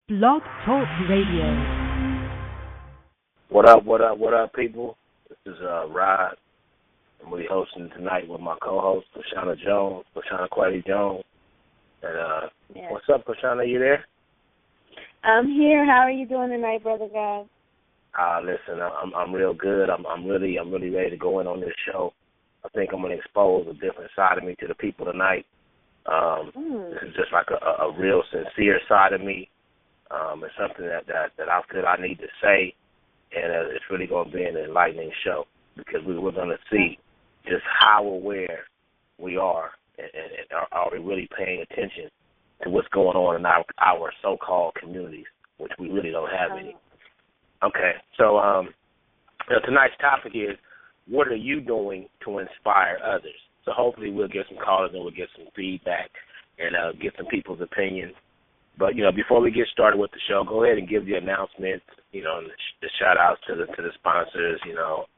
Blog Talk Radio. What up, people? This is Rod. I'm really hosting tonight with my co-host, Lashana Jones, Lashana Quaddy Jones. And What's up, Lashana? You there? I'm here. How are you doing tonight, Brother God? Listen, I'm real good. I'm really ready to go in on this show. I think I'm gonna expose a different side of me to the people tonight. This is just like a real sincere side of me. It's something that I feel I need to say, and it's really going to be an enlightening show because we're going to see just how aware we are, and are we really paying attention to what's going on in our so-called communities, which we really don't have any. Okay, so tonight's topic is, what are you doing to inspire others? So hopefully we'll get some callers and we'll get some feedback and get some people's opinions. But, before we get started with the show, go ahead and give the announcements, and the shout-outs to the sponsors,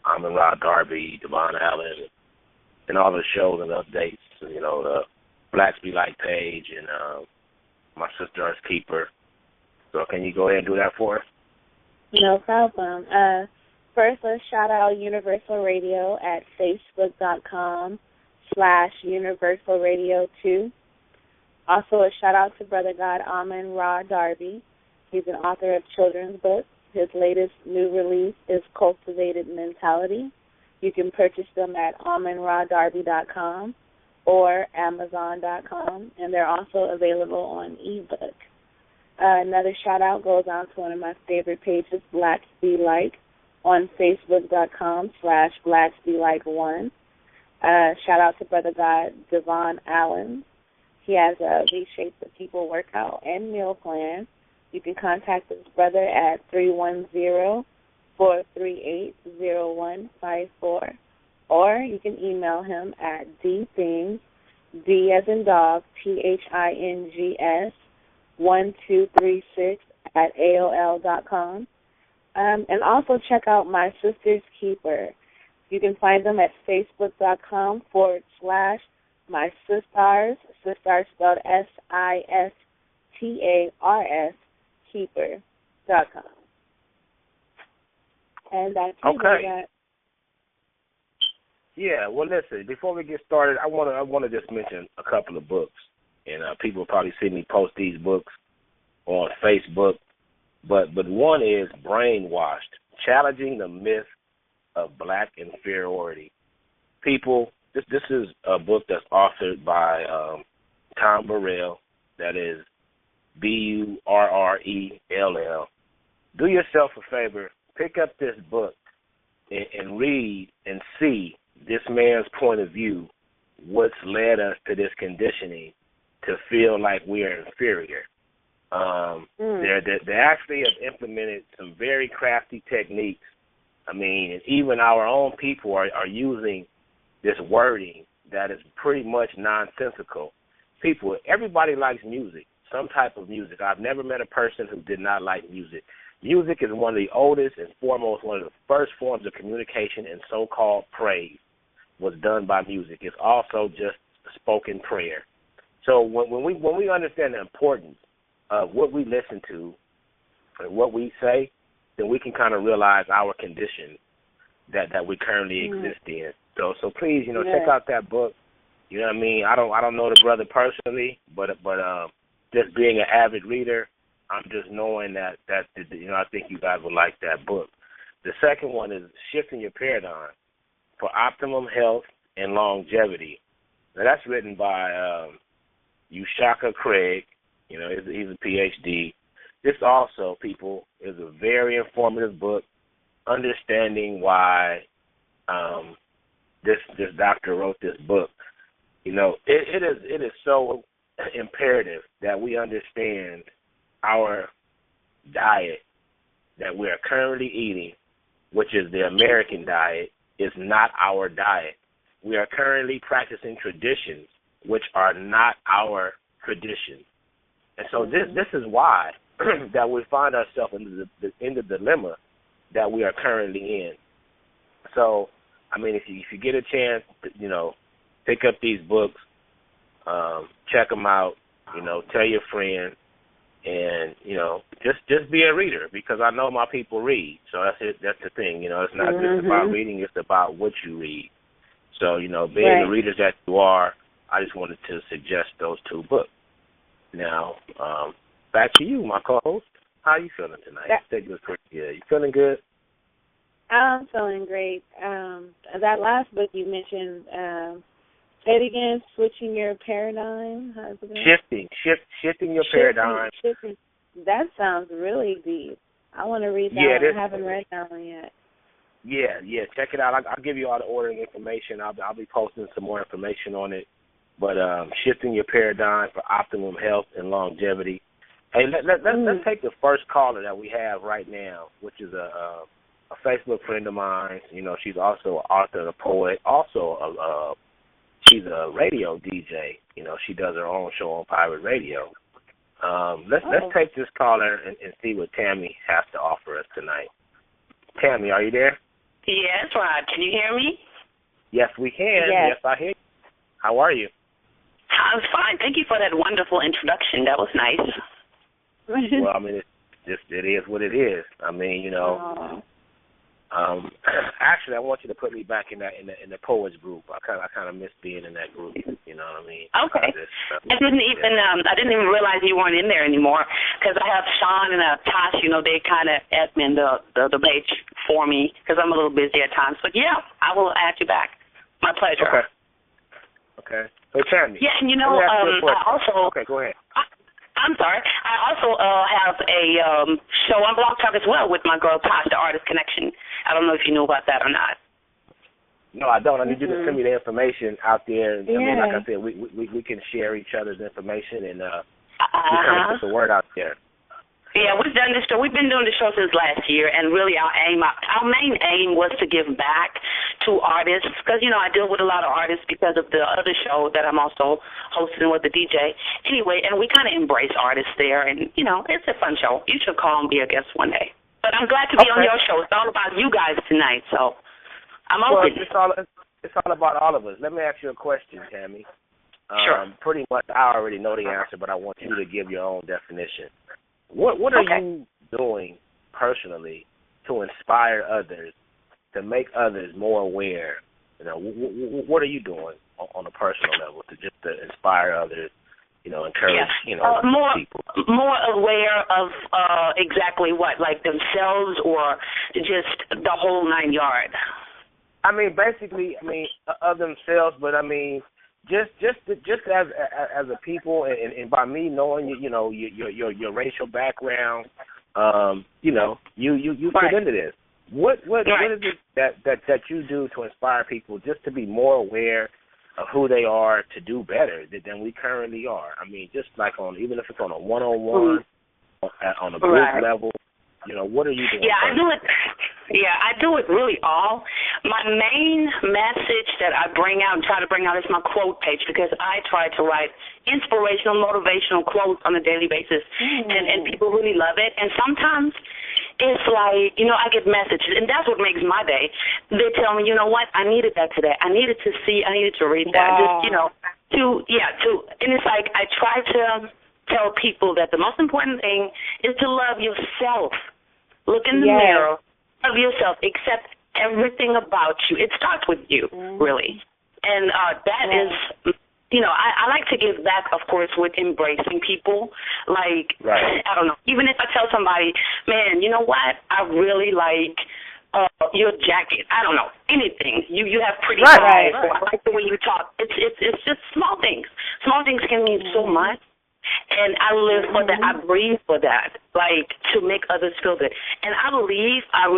Amon Ra Darby, Devon Allen, and all the shows and updates, the Blacks Be Like page and my sister Earth Keeper. So can you go ahead and do that for us? No problem. First, let's shout out Universal Radio at facebook.com/Universal Radio 2. Also, a shout-out to Brother God Amon Ra Darby. He's an author of children's books. His latest new release is Cultivated Mentality. You can purchase them at AmonRaDarby.com or Amazon.com, and they're also available on ebook. Another shout-out goes out to one of my favorite pages, Blacks Be Like, on Facebook.com/BlacksBeLike1. Shout-out to Brother God Devon Allen. He has a Reshape the People workout and meal plan. You can contact his brother at 310-438-0154, or you can email him at dthings, D as in dog, THINGS, 1236 at AOL.com. And also check out My Sister's Keeper. You can find them at Facebook.com/My Sistars, Sistars spelled SISTARS, Keeper.com. And that's okay. Yeah, well, listen, before we get started, I want to just mention a couple of books. And people probably see me post these books on Facebook. But one is Brainwashed, Challenging the Myth of Black Inferiority. People, this is a book that's authored by Tom Burrell, that is Burrell. Do yourself a favor, pick up this book and read and see this man's point of view, what's led us to this conditioning to feel like we are inferior. They actually have implemented some very crafty techniques. I mean, and even our own people are using this wording that is pretty much nonsensical. People, everybody likes music, some type of music. I've never met a person who did not like music. Music is one of the oldest and foremost, one of the first forms of communication and so-called praise was done by music. It's also just spoken prayer. So when we understand the importance of what we listen to and what we say, then we can kind of realize our condition that we currently exist in. So please, check out that book. You know what I mean? I don't know the brother personally, but just being an avid reader, I'm just knowing that I think you guys would like that book. The second one is Shifting Your Paradigm for Optimum Health and Longevity. Now that's written by Ushaka Craig. He's a PhD. This also, people, is a very informative book, understanding why this doctor wrote this book. It is so imperative that we understand our diet that we are currently eating, which is the American diet, is not our diet. We are currently practicing traditions which are not our traditions. And so this is why that we find ourselves in the dilemma that we are currently in. So, I mean, if you get a chance, pick up these books, check them out, tell your friends, And, you know, just be a reader, because I know my people read. So that's it. That's the thing. You know, it's not just about reading, it's about what you read. So, you know, being the readers that you are, I just wanted to suggest those two books. Now, back to you, my co-host. How are you feeling tonight? You was pretty good. You feeling good? I'm feeling great. That last book you mentioned, say it again, switching your paradigm. How's it Shifting your paradigm. Shifting. That sounds really deep. I want to read that one. I haven't read that one yet. Yeah, check it out. I'll give you all the ordering information. I'll be posting some more information on it. But shifting your paradigm for optimum health and longevity. Hey, let's take the first caller that we have right now, which is a Facebook friend of mine. You know, she's also an author and a poet. Also, she's a radio DJ. You know, she does her own show on pirate radio. Let's take this caller and see what Tammy has to offer us tonight. Tammy, are you there? Yes, Rod. Can you hear me? Yes, we can. Yes, I hear you. How are you? I'm fine. Thank you for that wonderful introduction. That was nice. Well, I mean, it is what it is. I mean, you know. Actually, I want you to put me back in the poets group. I kind of miss being in that group. You know what I mean? Okay. I didn't even realize you weren't in there anymore, because I have Sean and Tosh. You know, they kind of admin the page for me, because I'm a little busy at times. But yeah, I will add you back. My pleasure. Okay. So Tammy. Yeah, and you know, I also. Okay, go ahead. I'm sorry. I also have a show on Blog Talk as well with my girl Tosh, the Artist Connection. I don't know if you knew about that or not. No, I don't. I need you to send me the information out there. I mean, like I said, we can share each other's information and we kind of put the word out there. Yeah, we've done this show. We've been doing the show since last year, and really our main aim was to give back to artists, because, you know, I deal with a lot of artists because of the other show that I'm also hosting with the DJ. Anyway, and we kind of embrace artists there, and, you know, it's a fun show. You should call and be a guest one day. But I'm glad to be on your show. It's all about you guys tonight, so I'm open. Well, it's all about all of us. Let me ask you a question, Tammy. Sure. Pretty much, I already know the answer, but I want you to give your own definition. What are you doing personally to inspire others, to make others more aware? You know, what are you doing on a personal level to inspire others? You know, encourage people more aware of exactly what, like themselves, or just the whole 9 yards. I mean, basically, of themselves, but I mean, just as a people, and by me knowing your racial background, you fit into this. What is it that you do to inspire people just to be more aware of who they are, to do better than we currently are? I mean, just like even if it's on a one-on-one, on a group level, you know, what are you doing? Yeah, I do it really all. My main message that I bring out and try to bring out is my quote page, because I try to write inspirational, motivational quotes on a daily basis, and people really love it. And sometimes it's like, you know, I get messages, and that's what makes my day. They tell me, you know what, I needed that today. I needed to read that. Wow. Just, you know, and it's like I try to tell people that the most important thing is to love yourself. Look in the mirror, love yourself, accept everything about you. It starts with you, really. And that is, you know, I like to give back, of course, with embracing people. Like, I don't know, even if I tell somebody, man, you know what, I really like your jacket. I don't know, anything. You have pretty eyes. Or I like the way you talk. It's just small things. Small things can mean so much. And I live for that. I breathe for that, like, to make others feel good. And I believe I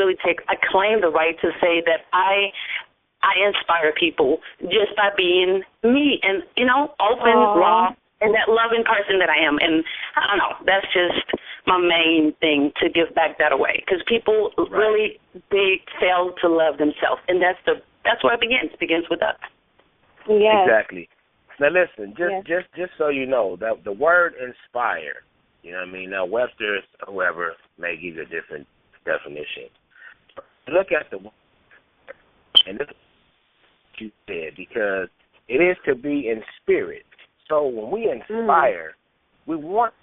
claim the right to say that I inspire people just by being me and, you know, open, raw, and that loving person that I am. And I don't know, that's just my main thing, to give back that away, because people really, they fail to love themselves, and that's where it begins. It begins with us. Yes. Exactly. Now listen, just so you know, that the word inspire, you know what I mean? Now Webster's, whoever, may give you a different definition. Look at the word, and this is what you said, because it is to be in spirit. So when we inspire, we want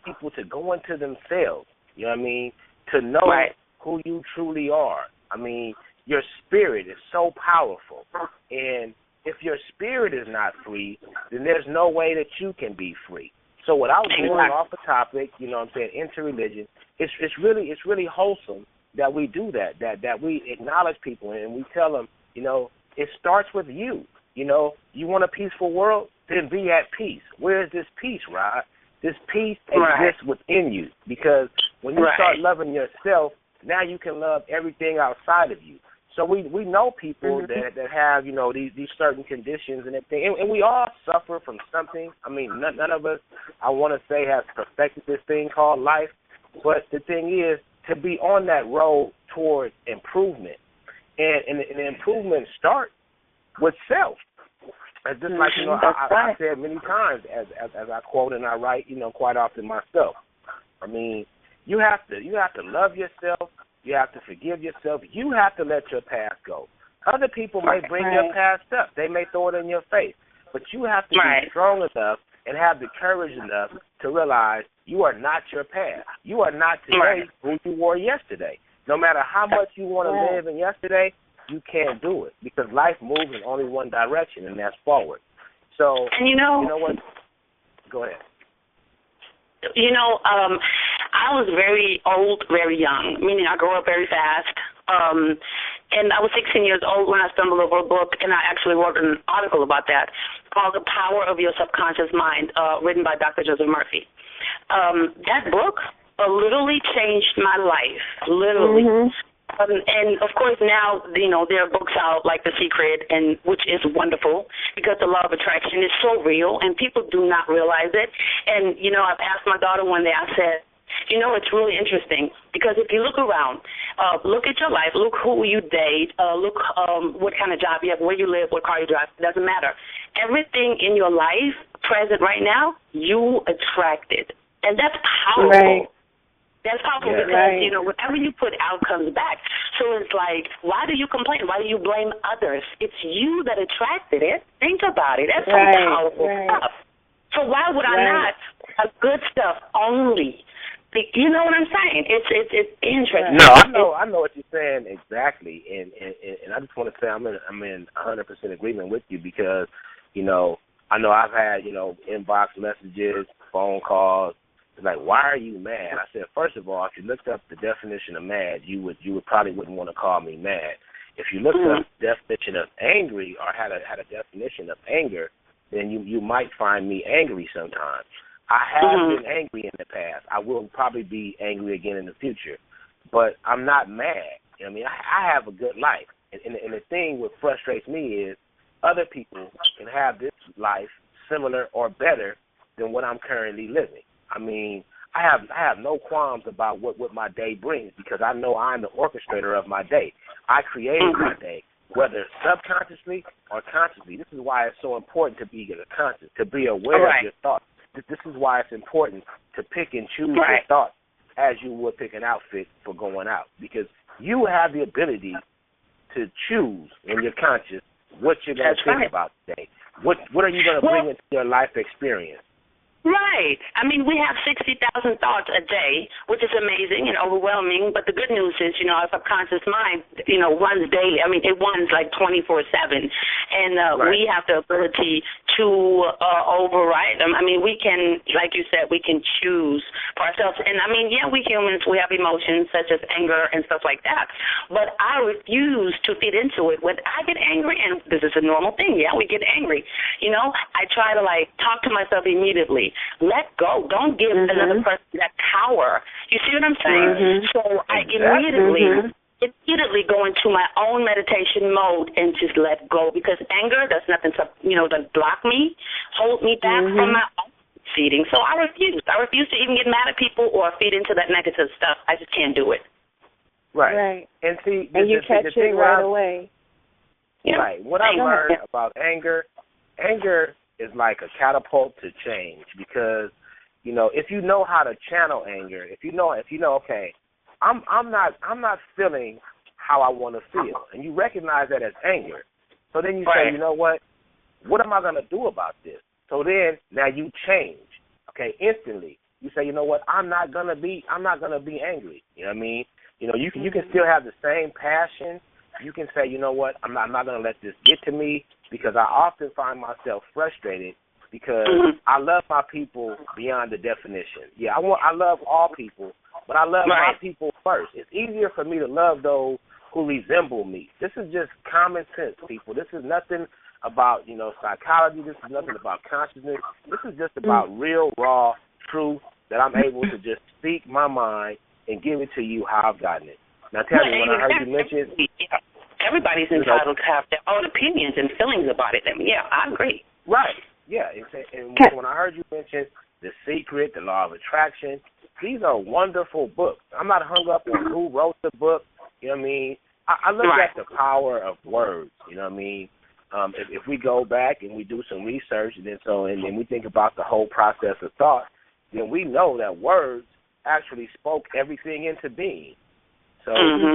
people to go into themselves, you know what I mean, to know who you truly are. I mean, your spirit is so powerful, and if your spirit is not free, then there's no way that you can be free. So without going off the topic, you know what I'm saying, into religion, it's really wholesome that we do that we acknowledge people and we tell them, you know, it starts with you. You know, you want a peaceful world? Then be at peace. Where is this peace, Rod? This peace exists within you, because when you start loving yourself, now you can love everything outside of you. So we know people that have, you know, these certain conditions and everything, and we all suffer from something. I mean, none of us, I want to say, have perfected this thing called life. But the thing is, to be on that road towards improvement, and the improvement starts with self. Just like, you know, I said many times, as I quote and I write, you know, quite often myself. I mean, you have to love yourself. You have to forgive yourself. You have to let your past go. Other people may bring your past up. They may throw it in your face. But you have to be strong enough and have the courage enough to realize you are not your past. You are not today who you were yesterday. No matter how much you want to live in yesterday, you can't do it, because life moves in only one direction, and that's forward. So, and you know what? Go ahead. You know, I was very old, very young, meaning I grew up very fast. And I was 16 years old when I stumbled over a book, and I actually wrote an article about that called The Power of Your Subconscious Mind, written by Dr. Joseph Murphy. That book literally changed my life, literally. And, of course, now, you know, there are books out like The Secret, and which is wonderful, because the law of attraction is so real, and people do not realize it. And, you know, I've asked my daughter one day, I said, you know, it's really interesting, because if you look around, look at your life, look who you date, look what kind of job you have, where you live, what car you drive, it doesn't matter. Everything in your life, present right now, you attracted. And that's powerful. That's powerful because, you know, whatever you put out comes back. So it's like, why do you complain? Why do you blame others? It's you that attracted it. Think about it. That's some powerful stuff. So why would I not have good stuff only? You know what I'm saying? It's interesting. No, I know what you're saying exactly, and I just want to say I'm in 100% agreement with you, because, you know I've had, you know, inbox messages, phone calls. Like, why are you mad? I said, first of all, if you looked up the definition of mad, you would probably wouldn't want to call me mad. If you looked up the definition of angry, or had a definition of anger, then you might find me angry sometimes. I have been angry in the past. I will probably be angry again in the future, but I'm not mad. You know what I mean, I have a good life, and the thing what frustrates me is other people can have this life similar or better than what I'm currently living. I mean, I have no qualms about what my day brings, because I know I'm the orchestrator of my day. I created my day, whether subconsciously or consciously. This is why it's so important to be conscious, to be aware of your thoughts. This is why it's important to pick and choose your thoughts as you would pick an outfit for going out, because you have the ability to choose when you're conscious what you're going to think about today. What are you going to bring into your life experience? Right. I mean, we have 60,000 thoughts a day, which is amazing and overwhelming. But the good news is, you know, our subconscious mind, you know, runs daily. I mean, it runs like 24/7, and we have the ability to override them. I mean, we can, like you said, we can choose for ourselves. And I mean, yeah, we humans, we have emotions such as anger and stuff like that. But I refuse to fit into it. When I get angry, and this is a normal thing, yeah, we get angry. You know, I try to like talk to myself immediately. Let go. Don't give another person that power. You see what I'm saying? So I immediately go into my own meditation mode and just let go, because anger does nothing to, you know, to block me, hold me back from my own feeding. So I refuse. I refuse to even get mad at people or feed into that negative stuff. I just can't do it. Right. And see, and you catch it right away. Right. What I learned about anger is like a catapult to change, because, you know, if you know how to channel anger, if you know, okay, I'm not feeling how I want to feel, and you recognize that as anger. So then you say, you know what am I going to do about this? So then now you change. okay, instantly. You say, you know what, I'm not gonna be angry. You know what I mean? You know, you can still have the same passion. You can say, you know what, I'm not gonna let this get to me, because I often find myself frustrated because I love my people beyond the definition. Yeah, I love all people, but I love my people first. It's easier for me to love those who resemble me. This is just common sense, people. This is nothing about, you know, psychology. This is nothing about consciousness. This is just about real, raw truth that I'm able to just speak my mind and give it to you how I've gotten it. Now, tell me, when I heard you mention... Everybody's entitled to have their own opinions and feelings about it. I mean, yeah, I agree. Right. Yeah. And when I heard you mention The Secret, The Law of Attraction, these are wonderful books. I'm not hung up on who wrote the book. You know what I mean? I look at the power of words. You know what I mean? If we go back and we do some research, and then we think about the whole process of thought, then we know that words actually spoke everything into being. So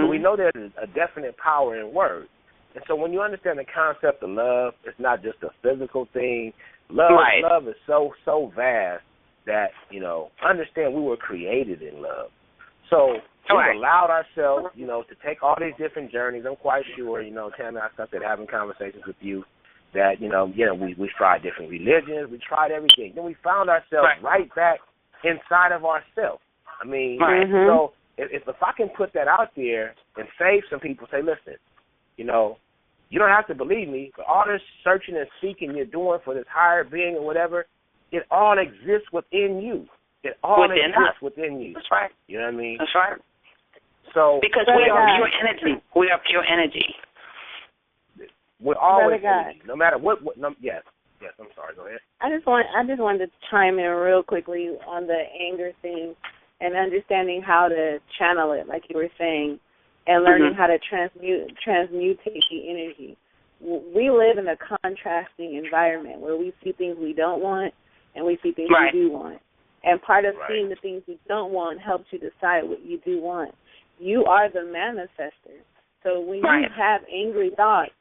we know there's a definite power in words. And so when you understand the concept of love, it's not just a physical thing. Love is so vast that, you know, understand we were created in love. So we've allowed ourselves, you know, to take all these different journeys. I'm quite sure, you know, Tammy, I started having conversations with you that, you know, we tried different religions, we tried everything. Then we found ourselves right back inside of ourselves. I mean, so if I can put that out there and save some people, say, listen, you know, you don't have to believe me, but all this searching and seeking you're doing for this higher being or whatever, it all exists within you. It all exists within you. That's right. You know what I mean? That's right. So because we are pure energy. We are pure energy. We're always energy, no matter what. Yes, I'm sorry. Go ahead. I just wanted to chime in real quickly on the anger thing and understanding how to channel it, like you were saying, and learning how to transmutate the energy. We live in a contrasting environment where we see things we don't want and we see things we do want. And part of seeing the things you don't want helps you decide what you do want. You are the manifester. So when you have angry thoughts,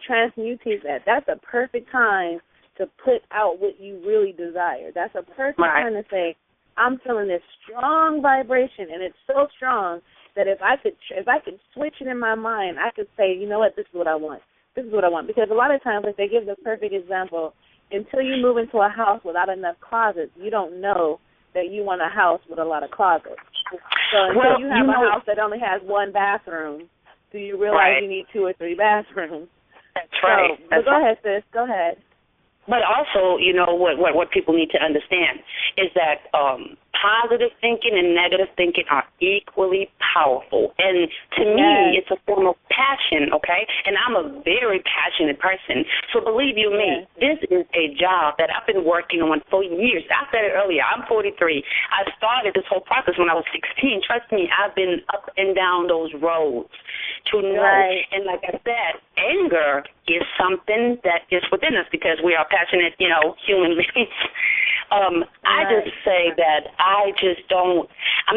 transmutate that. That's a perfect time to put out what you really desire. That's a perfect time to say, I'm feeling this strong vibration, and it's so strong that if I could switch it in my mind, I could say, you know what, this is what I want. This is what I want. Because a lot of times, like they give the perfect example, until you move into a house without enough closets, you don't know that you want a house with a lot of closets. So until you have a house that only has one bathroom, do you realize you need 2 or 3 bathrooms? That's right. So, go ahead, sis. Go ahead. But also, you know, what people need to understand is that positive thinking and negative thinking are equally powerful. And to me, it's a form of passion, okay? And I'm a very passionate person. So believe you me, this is a job that I've been working on for years. I said it earlier, I'm 43. I started this whole process when I was 16. Trust me, I've been up and down those roads to know. And like I said, anger is something that is within us because we are passionate, you know, human beings. I just say that I'm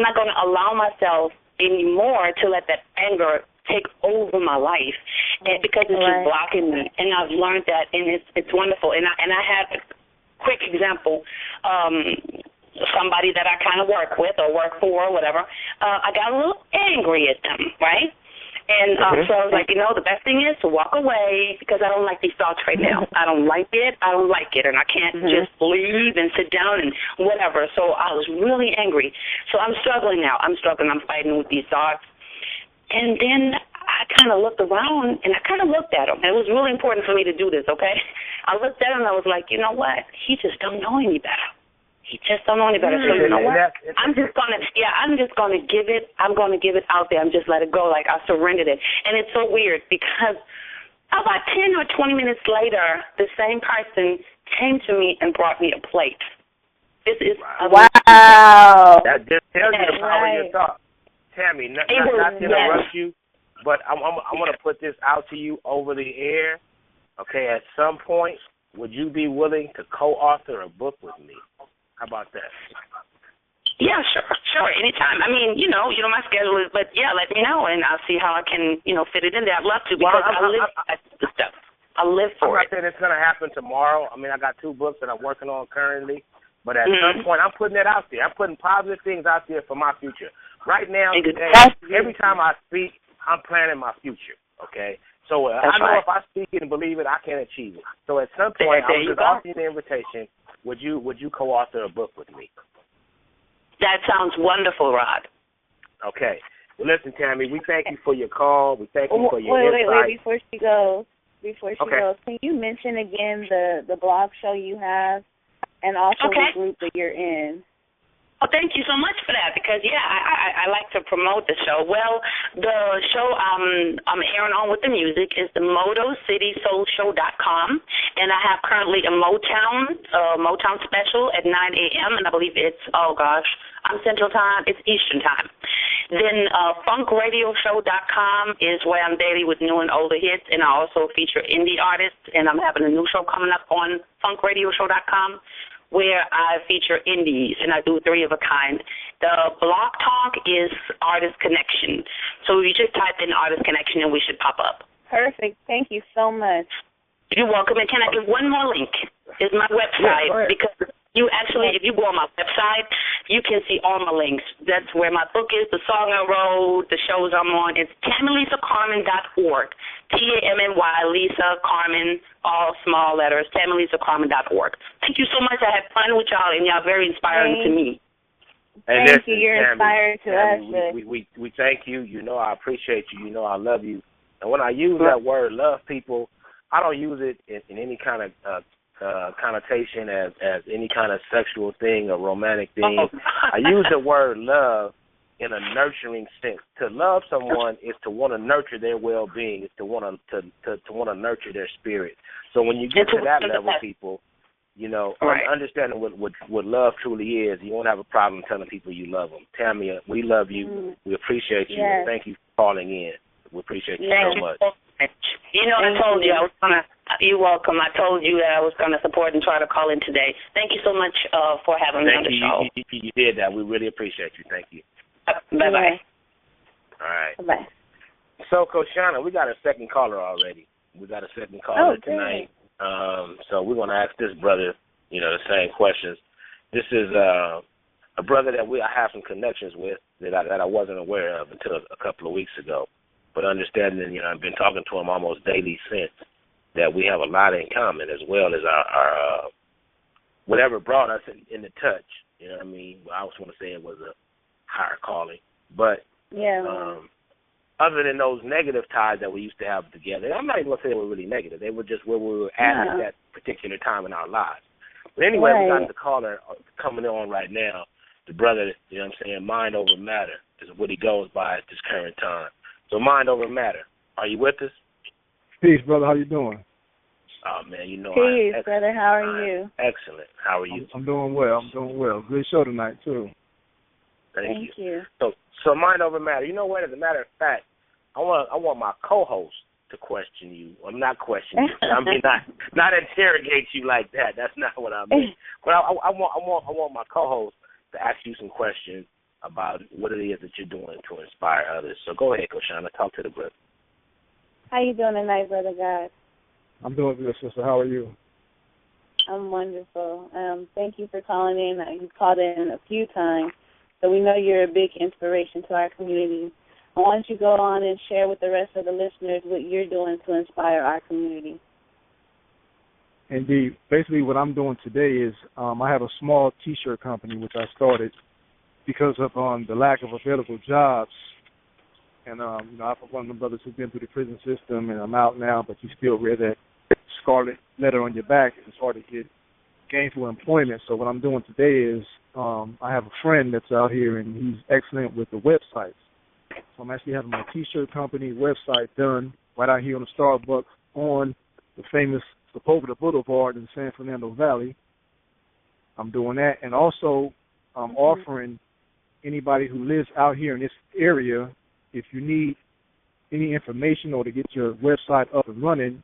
not going to allow myself anymore to let that anger take over my life, and because it's just blocking me. And I've learned that, and it's wonderful. And I have a quick example. Somebody that I kind of work with or work for or whatever, I got a little angry at them, right? And so I was like, you know, the best thing is to walk away because I don't like these thoughts right now. I don't like it. And I can't just leave and sit down and whatever. So I was really angry. So I'm struggling now. I'm fighting with these thoughts. And then I kind of looked around and I kind of looked at him. And it was really important for me to do this, okay? I looked at him and I was like, you know what? He just don't know any better. He just don't know any better. So you know what? I'm just gonna give it. I'm gonna give it out there. I'm just let it go. Like I surrendered it. And it's so weird because about 10 or 20 minutes later, the same person came to me and brought me a plate. This is wow. That just tells you the power of your thought. Tammy, not to interrupt you, but I want to put this out to you over the air. Okay, at some point, would you be willing to co-author a book with me? How about that? Yeah, sure, anytime. I mean, you know my schedule is, but yeah, let me know, and I'll see how I can, fit it in there. I'd love to because I live the stuff. I live for it. I'm not saying it's going to happen tomorrow. I mean, I got 2 books that I'm working on currently, But at some point, I'm putting that out there. I'm putting positive things out there for my future. Right now, today, every time I speak, I'm planning my future, okay? So I know if I speak it and believe it, I can achieve it. So at some point, I was just offering the invitation, would you co-author a book with me? That sounds wonderful, Rod. Okay. Well, listen, Tammy, we thank you for your call. We thank you for your insight. Wait, before she goes, can you mention again the blog show you have and also the group that you're in? Oh, thank you so much for that because, I like to promote the show. Well, the show I'm airing on with the music is the MotoCitySoulShow.com, and I have currently a Motown special at 9 a.m., and I believe it's, I'm Central Time, it's Eastern Time. Then FunkRadioShow.com is where I'm daily with new and older hits, and I also feature indie artists, and I'm having a new show coming up on FunkRadioShow.com, where I feature indies, and I do 3 of a kind. The Blog Talk is Artist Connection. So you just type in Artist Connection, and we should pop up. Perfect. Thank you so much. You're welcome. And can I give one more link? It's my website, because you actually, if you go on my website, you can see all my links. That's where my book is, the song I wrote, the shows I'm on. It's TammyLisaCarmen.org. T-A-M-M-Y, Lisa Carmen, all small letters, TammyLisaCarmen.org. Thank you so much. I had fun with y'all, and y'all very inspiring to me. And thank you. You're inspired to us. We thank you. You know I appreciate you. You know I love you. And when I use that word, love people, I don't use it in any kind of connotation as any kind of sexual thing or romantic thing. I use the word love in a nurturing sense. To love someone is to want to nurture their well-being. Is to want to want to nurture their spirit. So when you get to that level, people, you know, understanding what love truly is, you won't have a problem telling people you love them. Tammy, we love you. We appreciate you. Yes. Thank you for calling in. We appreciate you so much. You know, I told you I was going to, you're welcome. I told you that I was going to support and try to call in today. Thank you so much for having me on the show. You did that. We really appreciate you. Thank you. Bye-bye. All right. Bye-bye. So, Coach Shauna, we got a second caller already. We got a second caller tonight. So we're going to ask this brother, you know, the same questions. This is a brother that I have some connections with that I wasn't aware of until a couple of weeks ago. But understanding, you know, I've been talking to him almost daily since, that we have a lot in common, as well as our whatever brought us into touch. You know what I mean? I always want to say it was a higher calling. But other than those negative ties that we used to have together, I'm not even going to say they were really negative. They were just where we were at that particular time in our lives. But anyway, we got the caller coming on right now. The brother, you know what I'm saying, Mind Over Matter is what he goes by at this current time. So Mind Over Matter, are you with us? Peace, brother. How you doing? Oh, man, you know Peace, brother. How are you? Excellent. How are you? I'm doing well. Good show tonight, too. Thank you. So Mind Over Matter. You know what? As a matter of fact, I want my co-host to question you. I'm not questioning you. I mean, not interrogate you like that. That's not what I mean. But I want my co-host to ask you some questions about what it is that you're doing to inspire others. So go ahead, Coach Shauna. Talk to the brother. How you doing tonight, Brother God? I'm doing good, sister. How are you? I'm wonderful. Thank you for calling in. You've called in a few times, so we know you're a big inspiration to our community. I want you to go on and share with the rest of the listeners what you're doing to inspire our community. Indeed. Basically, what I'm doing today is I have a small T-shirt company, which I started because of the lack of available jobs. And, you know, I'm one of the brothers who's been through the prison system, and I'm out now, but you still wear that scarlet letter on your back. It's hard to get gainful employment. So what I'm doing today is I have a friend that's out here, and he's excellent with the websites. So I'm actually having my T-shirt company website done right out here on the Starbucks on the famous Sepulveda Boulevard in San Fernando Valley. I'm doing that. And also I'm offering anybody who lives out here in this area, if you need any information or to get your website up and running,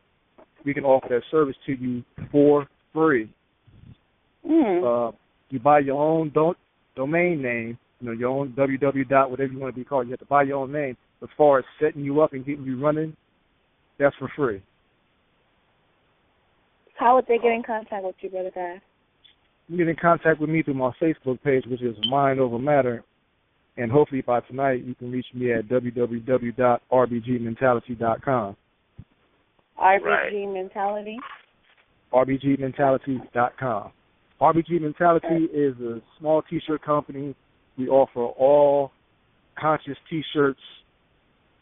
we can offer that service to you for free. You buy your own domain name, you know, your own www. Whatever you want to be called. You have to buy your own name. As far as setting you up and getting you running, that's for free. How would they get in contact with you, Brother God? can get in contact with me through my Facebook page, which is Mind Over Matter. And hopefully by tonight you can reach me at www.rbgmentality.com. RBG Mentality? rbgmentality.com. RBG Mentality is a small T-shirt company. We offer all conscious T-shirts.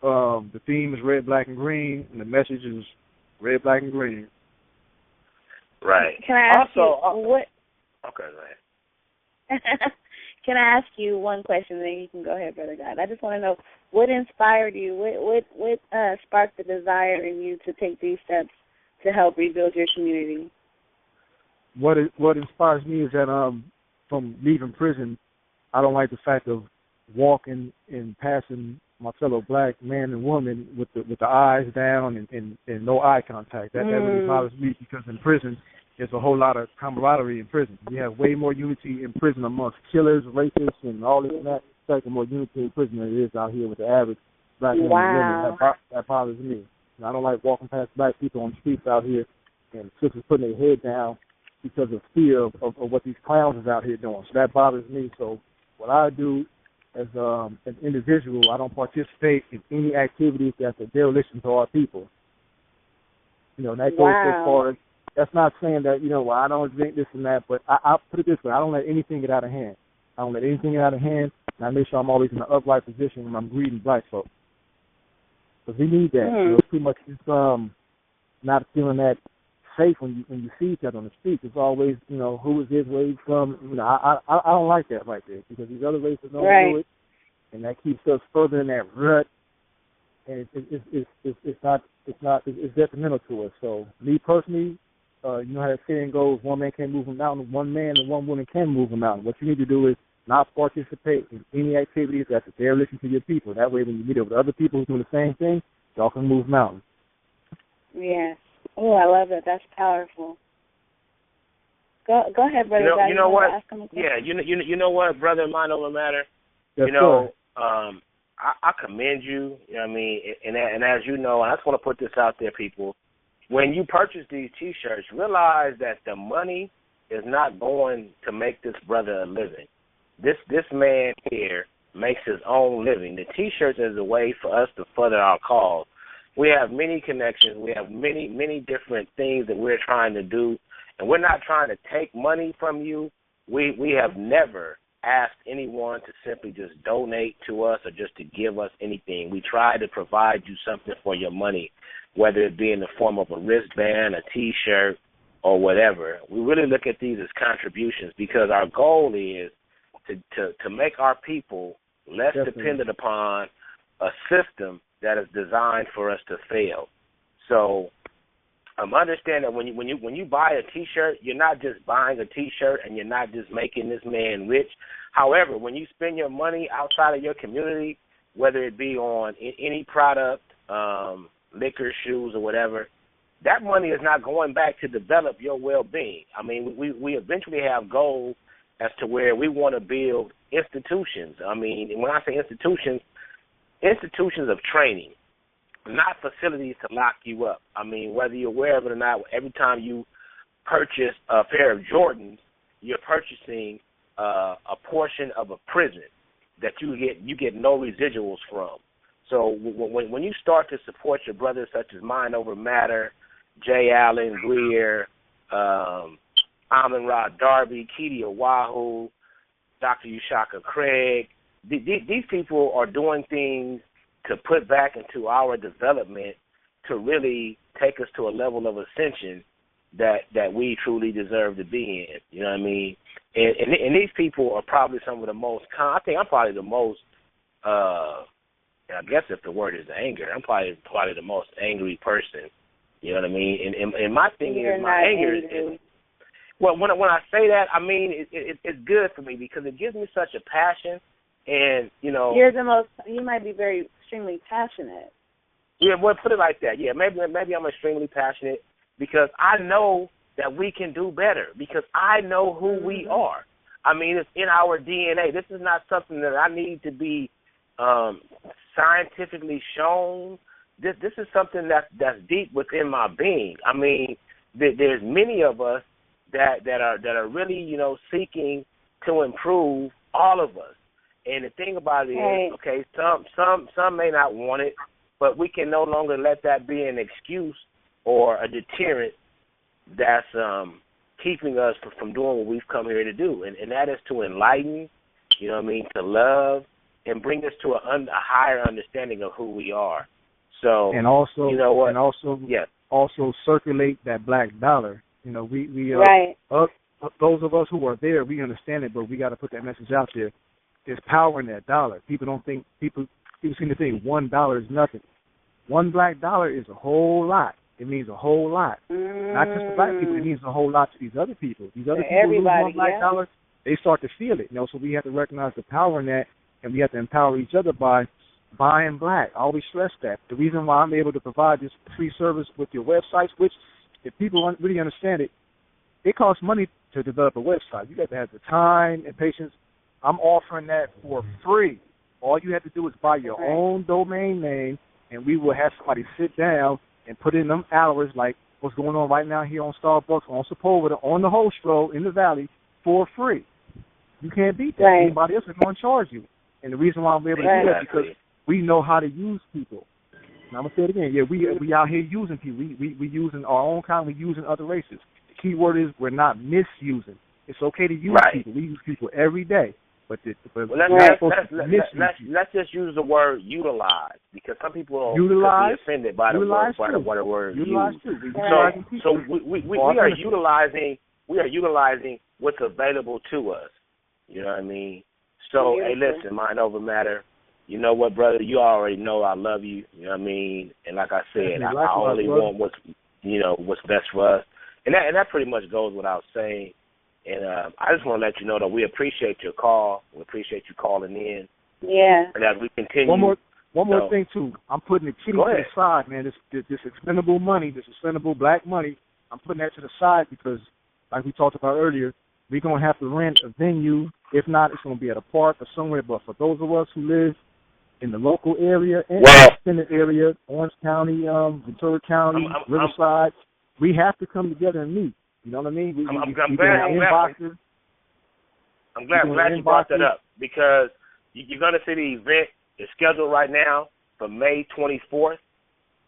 The theme is red, black, and green, and the message is red, black, and green. Right. Can I ask you what? Okay, go ahead. Can I ask you one question, and then you can go ahead, Brother God? I just want to know what inspired you. What sparked the desire in you to take these steps to help rebuild your community? What inspires me is that from leaving prison, I don't like the fact of walking and passing my fellow black man and woman with the eyes down and no eye contact. That really bothers me, because in prison there's a whole lot of camaraderie in prison. We have way more unity in prison amongst killers, rapists, and all this and that. In fact, more unity in prison than it is out here with the average black man and woman. That bothers me. And I don't like walking past black people on the streets out here and sisters putting their head down because of fear of what these clowns is out here doing. So that bothers me. So what I do as an individual, I don't participate in any activities that's a dereliction to our people. You know, and that goes so far. That's not saying that, well, I don't drink this and that, but I'll put it this way. I don't let anything get out of hand. And I make sure I'm always in an upright position when I'm greeting black folks. Because we need that. Pretty much it's not feeling that safe when you see each other on the street. It's always, who is this, where he's from. I don't like that right there, because these other races don't do it, and that keeps us further in that rut. And it's detrimental to us. So me personally, you know how that saying goes: one man can't move a mountain, one man and one woman can move a mountain. What you need to do is not participate in any activities that's a dereliction to your people. That way, when you meet up with other people who are doing the same thing, y'all can move mountains. Yes. Oh, I love it. That's powerful. Go ahead, Brother. You know what? Yeah, you know what, Brother Mind Over Matter? Yes, I commend you. You know what I mean? And as you know, and I just want to put this out there, people. When you purchase these T-shirts, realize that the money is not going to make this brother a living. This man here makes his own living. The T-shirts is a way for us to further our cause. We have many connections. We have many different things that we're trying to do, and we're not trying to take money from you. We have never asked anyone to simply just donate to us or just to give us anything. We try to provide you something for your money, whether it be in the form of a wristband, a T-shirt, or whatever. We really look at these as contributions, because our goal is to make our people less dependent upon a system that is designed for us to fail. So understand that when you buy a T-shirt, you're not just buying a T-shirt and you're not just making this man rich. However, when you spend your money outside of your community, whether it be on any product, liquor, shoes, or whatever, that money is not going back to develop your well-being. I mean, we eventually have goals as to where we want to build institutions. I mean, when I say institutions of training, not facilities to lock you up. I mean, whether you're aware of it or not, every time you purchase a pair of Jordans, you're purchasing a portion of a prison that you get no residuals from. So when you start to support your brothers such as Mind Over Matter, Jay Allen, Greer, Amon-Ra Darby, Keedy Oahu, Dr. Ushaka Craig, these people are doing things to put back into our development to really take us to a level of ascension that we truly deserve to be in. You know what I mean? And these people are probably some of the most, I think I'm probably the most, I guess if the word is anger, I'm probably the most angry person. You know what I mean? And my thing is, my anger is, well, when I say that, I mean it's good for me because it gives me such a passion, and you might be very extremely passionate. Yeah, well, put it like that. Yeah, maybe I'm extremely passionate because I know that we can do better because I know who we are. I mean, it's in our DNA. This is not something that I need to be scientifically shown. This is something that's deep within my being. I mean, there's many of us that are really, seeking to improve all of us. And the thing about it is, okay, some may not want it, but we can no longer let that be an excuse or a deterrent that's keeping us from doing what we've come here to do, and that is to enlighten, to love, and bring us to a higher understanding of who we are. So, and also, you know what? And also, yeah. also circulate that black dollar. We right. Those of us who are there, we understand it, but we got to put that message out there. There's power in that dollar. People seem to think $1 is nothing. One black dollar is a whole lot. It means a whole lot. Not just to black people. It means a whole lot to these other people. These other people who lose one black dollar, they start to feel it. So we have to recognize the power in that, and we have to empower each other by buying black. I always stress that. The reason why I'm able to provide this free service with your websites, which if people really understand it, it costs money to develop a website. You got to have the time and patience. I'm offering that for free. All you have to do is buy your own domain name, and we will have somebody sit down and put in them hours like what's going on right now here on Starbucks, on Sepulveda, on the Hostro, in the Valley, for free. You can't beat that. Right. Anybody else is going to charge you. And the reason why I'm able to do that is because we know how to use people. And I'm going to say it again. Yeah, we out here using people. We using our own kind. We using other races. The key word is we're not misusing. It's okay to use people. We use people every day. Let's just use the word utilize, because some people could be offended by the word utilize use. So we are utilizing what's available to us. You know what I mean? So hey, listen, Mind Over Matter. You know what, brother? You already know I love you. You know what I mean? And like I said, I only want what's best for us, and that pretty much goes without saying. And I just want to let you know that we appreciate your call. We appreciate you calling in. Yeah. And as we continue. One more thing, too. I'm putting the kitty to the side, man. This expendable money, this expendable black money, I'm putting that to the side because, like we talked about earlier, we're going to have to rent a venue. If not, it's going to be at a park or somewhere. But for those of us who live in the local area and the extended area, Orange County, Ventura County, Riverside, we have to come together and meet. You know what I mean? I'm glad you brought that up, because you're going to see the event is scheduled right now for May 24th.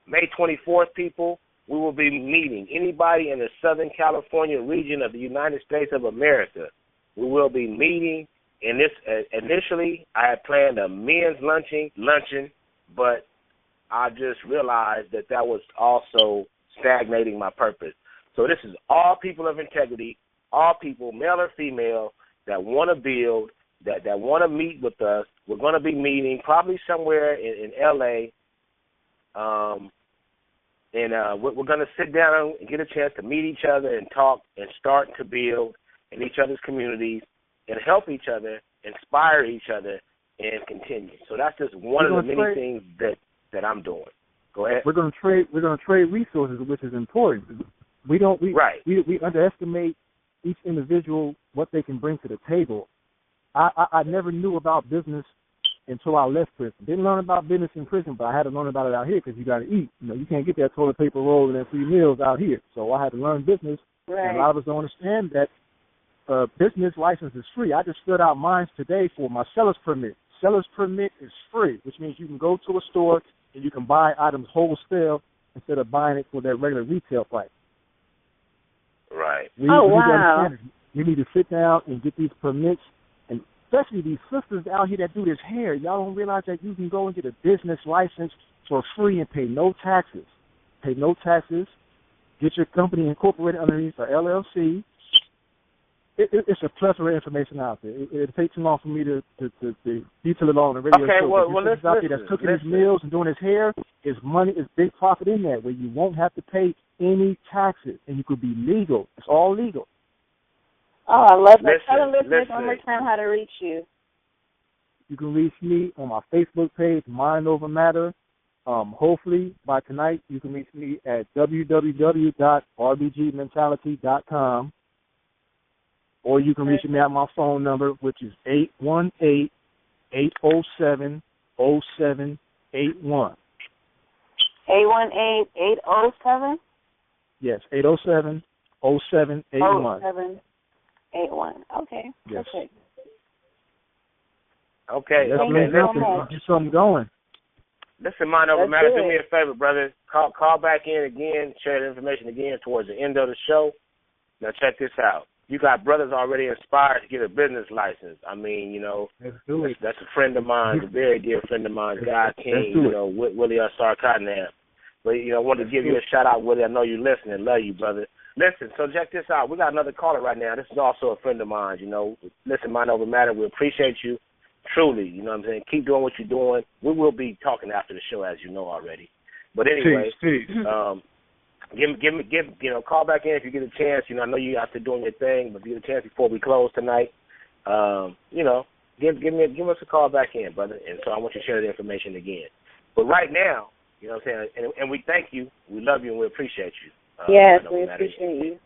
May 24th, people, we will be meeting anybody in the Southern California region of the United States of America. We will be meeting in this. Initially, I had planned a men's luncheon, but I just realized that was also stagnating my purpose. So this is all people of integrity, all people, male or female, that want to build, that want to meet with us. We're going to be meeting probably somewhere in L.A., and we're going to sit down and get a chance to meet each other and talk and start to build in each other's communities and help each other, inspire each other, and continue. So that's just one of the many things that I'm doing. Go ahead. We're going to trade resources, which is important. We underestimate each individual, what they can bring to the table. I never knew about business until I left prison. Didn't learn about business in prison, but I had to learn about it out here because you got to eat. You can't get that toilet paper roll and that free meals out here. So I had to learn business. Right. And a lot of us don't understand that business license is free. I just filled out mine today for my seller's permit. Seller's permit is free, which means you can go to a store and you can buy items wholesale instead of buying it for that regular retail price. Right. Wow. We need to sit down and get these permits, and especially these sisters out here that do this hair. Y'all don't realize that you can go and get a business license for free and pay no taxes. Get your company incorporated underneath an LLC. It's a plethora of information out there. It takes too long for me to detail it all on the radio show. Well, let's out there that's cooking his meals and doing his hair. His money is big profit in that, where you won't have to pay any taxes, and you could be legal. It's all legal. Oh, I love that. Tell the listeners one more time how to reach you. You can reach me on my Facebook page, Mind Over Matter. Hopefully by tonight you can reach me at www.rbgmentality.com. Or you can reach me at my phone number, which is 818-807-0781. 818-807? Yes, 807-0781. 0781. 0781. Okay. Yes. Perfect. Okay. Let's get something going. Listen, Mind Over Let's Matter, do do me it. a favor, brother. Call back in again, share the information again towards the end of the show. Now check this out. You got brothers already inspired to get a business license. I mean, Let's do it. that's a friend of mine, a very dear friend of mine, God King, Willie R. Cottonham. But, I wanted to give you a shout out, Willie. I know you're listening. Love you, brother. Listen, so check this out. We got another caller right now. This is also a friend of mine, Listen, Mind Over Matter, we appreciate you. Truly, you know what I'm saying? Keep doing what you're doing. We will be talking after the show, as you know already. But anyway, peace. Call back in if you get a chance. I know you out there doing your thing, but if you get a chance before we close tonight, give us a call back in, brother. And so I want you to share the information again. But right now, you know what I'm saying, and we thank you, we love you, and we appreciate you. Yes, we appreciate you.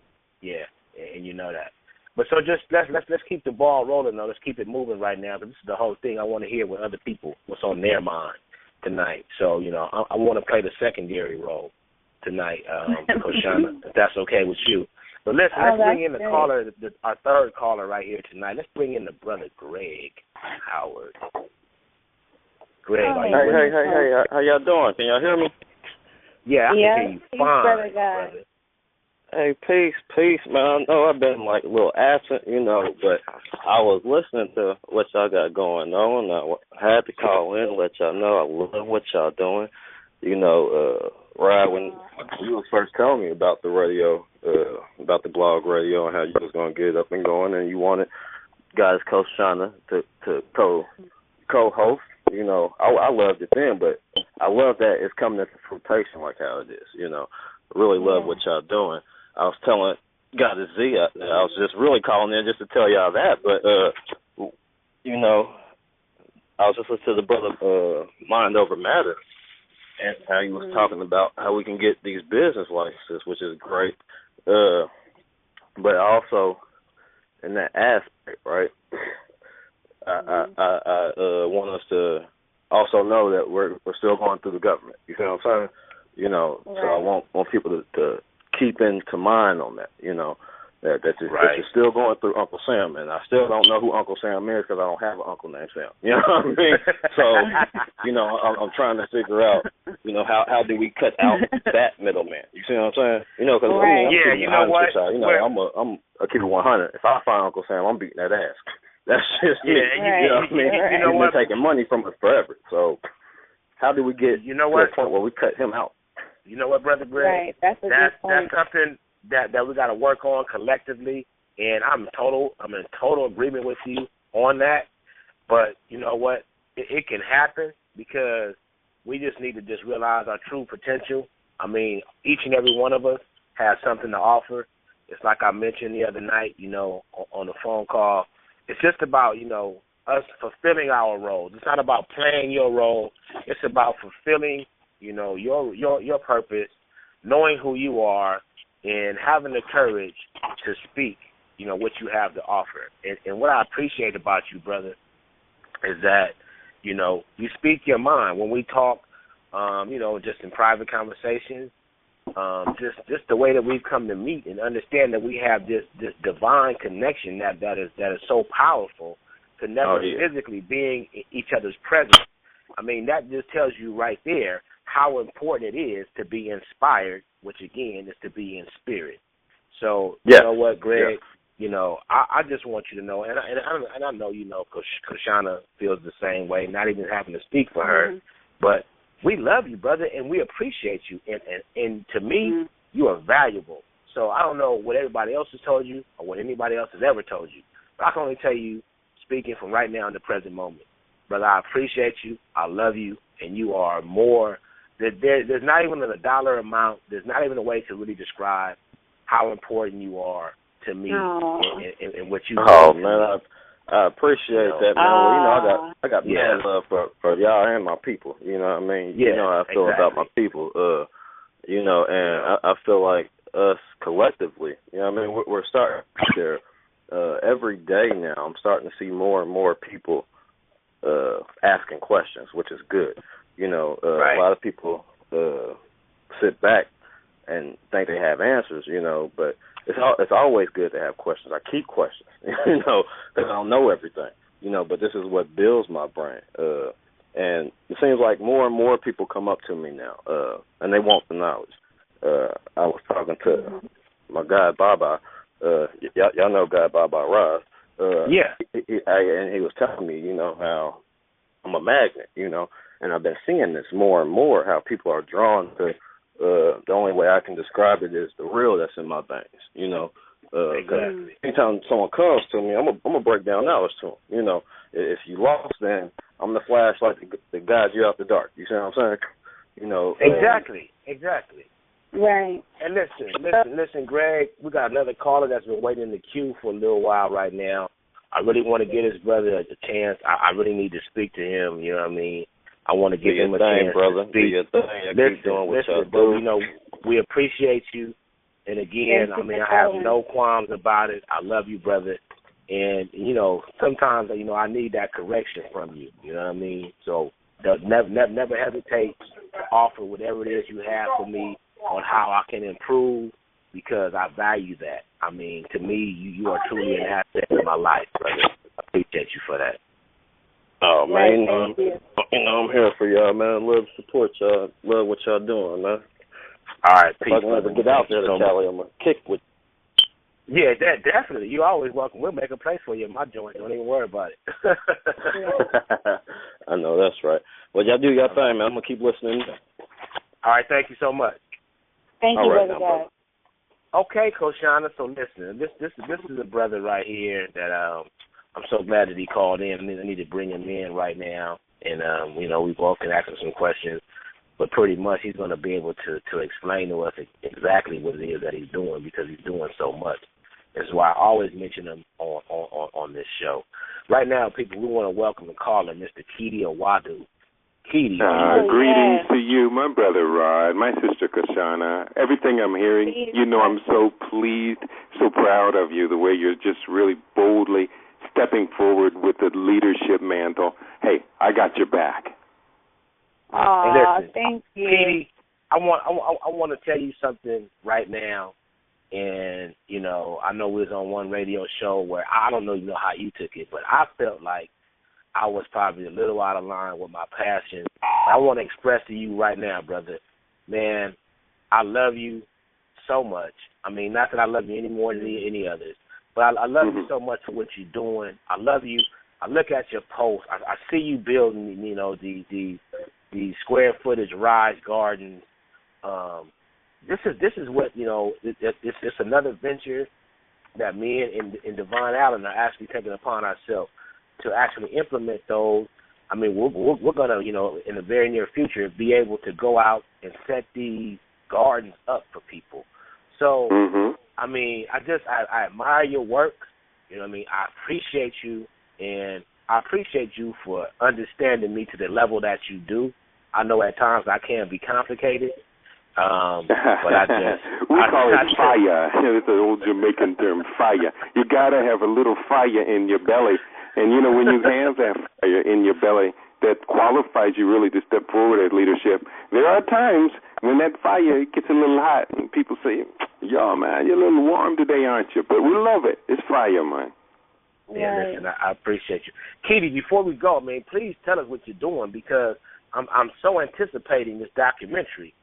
Yeah, and you know that. But so just let's keep the ball rolling, though. Let's keep it moving right now. Because this is the whole thing. I want to hear what other people, what's on their mind tonight. So I want to play the secondary role tonight, Koshana, if that's okay with you. But listen, let's bring in the caller, our third caller right here tonight. Let's bring in the brother Greg Howard. Greg, are you with me? Hey, how y'all doing? Can y'all hear me? Yeah, I can hear you fine, brother. Hey, peace, man. I know I've been a little absent, but I was listening to what y'all got going on. I had to call in and let y'all know I love what y'all doing. Rod, when you was first telling me about the radio, about the blog radio and how you was going to get it up and going, and you wanted guys, Coach Shana, to co-host, I loved it then, but I love that it's coming into fruition like how it is, Really love what y'all doing. I was telling God Z, I was just really calling in just to tell y'all that, but, I was just listening to the brother Mind Over Matter and how he was talking about how we can get these business licenses, which is great. But also in that aspect, right, I want us to also know that we're still going through the government. You see what I'm saying? Right. So I want people to keep into mind on that, that you're still going through Uncle Sam, and I still don't know who Uncle Sam is because I don't have an uncle named Sam. You know what I mean? So, I'm trying to figure out, how do we cut out that middleman? You see what I'm saying? Because right. I'm a keep it 100. If I find Uncle Sam, I'm beating that ass. That's just me. You know what I mean? You know what? He's been taking money from us forever. So, how do we get to a point where we cut him out? You know what, Brother Greg? Right. That's good point. That's something that we got to work on collectively, and I'm in total agreement with you on that. But you know what? It can happen because we just need to just realize our true potential. I mean, each and every one of us has something to offer. It's like I mentioned the other night, on the phone call. It's just about, us fulfilling our roles. It's not about playing your role. It's about fulfilling, your purpose, knowing who you are, and having the courage to speak, what you have to offer. And what I appreciate about you, brother, is that, you speak your mind. When we talk, just in private conversations, just the way that we've come to meet and understand that we have this divine connection that is so powerful to never physically being in each other's presence. I mean, that just tells you right there how important it is to be inspired, which again is to be in spirit. So you know what, Greg? I just want you to know, and I know Koshana feels the same way, not even having to speak for her, but we love you, brother, and we appreciate you. And to me, you are valuable. So I don't know what everybody else has told you or what anybody else has ever told you, but I can only tell you, speaking from right now in the present moment, brother, I appreciate you. I love you, and you are more. There's not even a dollar amount. There's not even a way to really describe how important you are to me and what you do. Oh, man, I appreciate that, man. Well, I got mad love for y'all and my people. You know what I mean? Yeah, you know how I feel about my people. And I feel like us collectively, I mean, we're starting there every day now. I'm starting to see more and more people asking questions, which is good. A lot of people sit back and think they have answers, but it's always good to have questions. I keep questions, because I don't know everything, but this is what builds my brain. And it seems like more and more people come up to me now, and they want the knowledge. I was talking to my guy, Baba. Y'all know guy Baba Ross. Yeah. And he was telling me, how I'm a magnet, and I've been seeing this more and more, how people are drawn to, the only way I can describe it is the real that's in my veins, Exactly. Anytime someone comes to me, I'm gonna break down knowledge to them, If you lost, then I'm the flashlight that guides you out the dark. You see what I'm saying? Exactly. Right. And listen, Greg, we got another caller that's been waiting in the queue for a little while right now. I really want to give his brother a chance. I really need to speak to him, you know what I mean? I want to give him a chance brother. to speak. Keep doing what y'all do. We appreciate you. And again, I have no qualms about it. I love you, brother. And, sometimes, I need that correction from you. You know what I mean? So never hesitate to offer whatever it is you have for me on how I can improve, because I value that. I mean, to me, you are truly an asset in my life, brother. I appreciate you for that. Oh, man. I'm here for y'all, man. Love to support y'all. Love what y'all doing, man. All right, peace. If I can ever get out there to Cali, I'm going to kick with you. Yeah, definitely. You're always welcome. We'll make a place for you in my joint. Don't even worry about it. I know, that's right. Well, y'all do your thing, man. I'm going to keep listening. All right, thank you so much. Thank you, Brother God. Okay, Coach Shauna, so listen, this is a brother right here that I'm so glad that he called in. I need to bring him in right now, and we both can ask him some questions. But pretty much he's going to be able to explain to us exactly what it is that he's doing, because he's doing so much. That's why I always mention him on this show. Right now, people, we want to welcome the caller, Mr. Keedy Awadu. Keedy. Greetings to you, my brother Rod, my sister Kashana. Everything I'm hearing, I'm so pleased, so proud of you, the way you're just really boldly stepping forward with the leadership mantle. Hey, I got your back. Listen, thank you. Keedy, I want to tell you something right now, and I know we was on one radio show where I don't know how you took it, but I felt like I was probably a little out of line with my passion. I want to express to you right now, brother, man, I love you so much. I mean, not that I love you any more than any others, but I love you so much for what you're doing. I love you. I look at your posts. I see you building, the square footage rise gardens. This is what it's another venture that me and Devon Allen are actually taking upon ourselves to actually implement those. I mean, we're gonna in the very near future be able to go out and set these gardens up for people. So I mean, I admire your work. You know what I mean? I appreciate you, and I appreciate you for understanding me to the level that you do. I know at times I can be complicated, but we call it fire. It's an old Jamaican term, fire. You gotta have a little fire in your belly, and when you have that fire in your belly, that qualifies you really to step forward as leadership. There are times when that fire gets a little hot, and people say, "Yo, man, you're a little warm today, aren't you?" But we love it. It's fire, man. Yeah, listen, I appreciate you, Keedy. Before we go, man, please tell us what you're doing, because I'm so anticipating this documentary.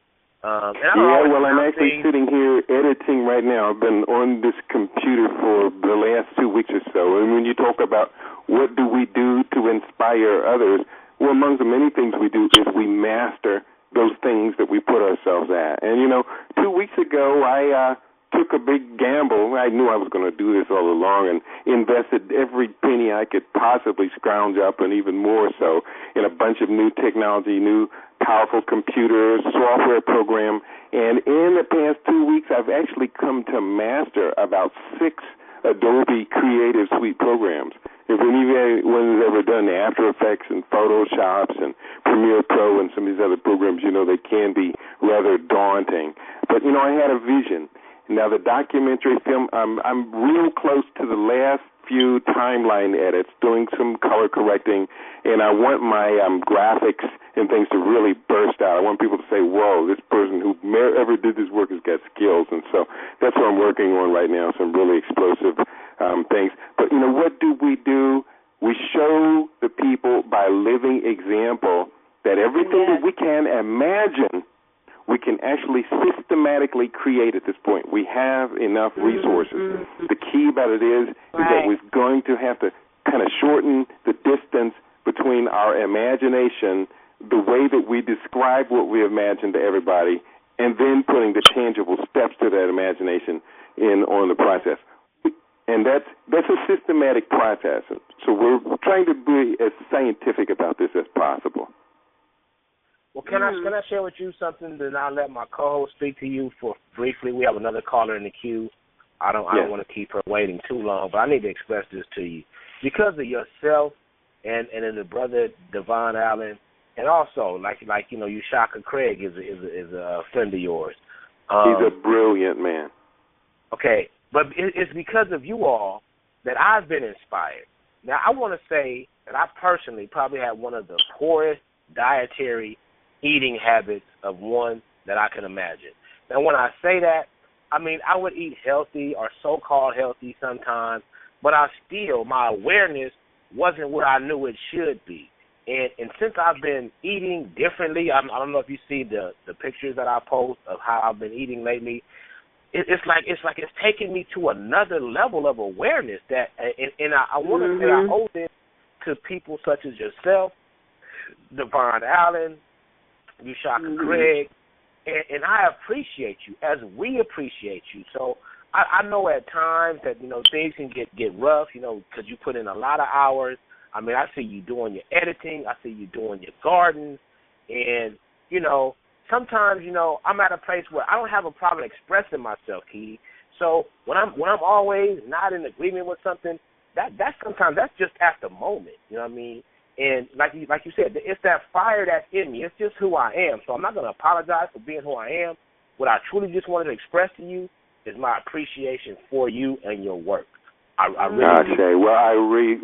I'm actually sitting here editing right now. I've been on this computer for the last 2 weeks or so. And when you talk about what do we do to inspire others, well, among the many things we do is we master those things that we put ourselves at. And, 2 weeks ago, I took a big gamble. I knew I was going to do this all along, and invested every penny I could possibly scrounge up, and even more so, in a bunch of new technology, new powerful computers, software program. And in the past 2 weeks, I've actually come to master about 6 Adobe Creative Suite programs. If anyone's ever done After Effects and Photoshops and Premiere Pro and some of these other programs, they can be rather daunting. But, I had a vision. Now, the documentary film, I'm real close to the last few timeline edits, doing some color correcting, and I want my graphics and things to really burst out. I want people to say, whoa, this person who ever did this work has got skills. And so that's what I'm working on right now, some really explosive things. But, what do? We show the people by living example that everything that we can imagine, we can actually systematically create at this point. We have enough resources. The key about it is that we're going to have to kind of shorten the distance between our imagination, the way that we describe what we imagine to everybody, and then putting the tangible steps to that imagination on the process. And that's a systematic process. So we're trying to be as scientific about this as possible. Well, can I share with you something, then I'll let my co-host speak to you for briefly. We have another caller in the queue. I don't want to keep her waiting too long, but I need to express this to you. Because of yourself and then the brother Devon Allen, and also like Ushaka Craig is a friend of yours. He's a brilliant man. Okay, but it's because of you all that I've been inspired. Now, I want to say that I personally probably have one of the poorest dietary eating habits of one that I can imagine. Now, when I say that, I mean I would eat healthy or so-called healthy sometimes, but my awareness wasn't what I knew it should be. And since I've been eating differently, I don't know if you see the pictures that I post of how I've been eating lately. It's like it's taken me to another level of awareness that, and I want to say I owe this to people such as yourself, Devon Allen, Ushaka Craig, and I appreciate you as we appreciate you. So I know at times that things can get rough, because you put in a lot of hours. I mean, I see you doing your editing, I see you doing your garden, and sometimes, I'm at a place where I don't have a problem expressing myself, Key. So when I'm always not in agreement with something, that's sometimes that's just at the moment. You know what I mean? And like you said, it's that fire that's in me. It's just who I am. So I'm not going to apologize for being who I am. What I truly just wanted to express to you is my appreciation for you and your work. I really do. Well, I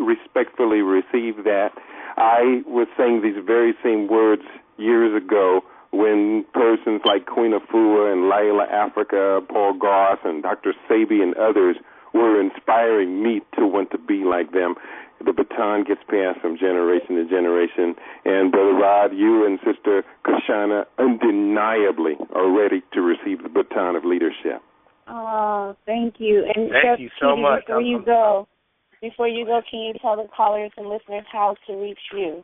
respectfully receive that. I was saying these very same words years ago when persons like Queen Afua and Layla Africa, Paul Goss, and Dr. Sabi and others were inspiring me to want to be like them. The baton gets passed from generation to generation. And Brother Rod, you and Sister Kashana undeniably are ready to receive the baton of leadership. Oh, thank you. And thank you so much. Before you go, can you tell the callers and listeners how to reach you?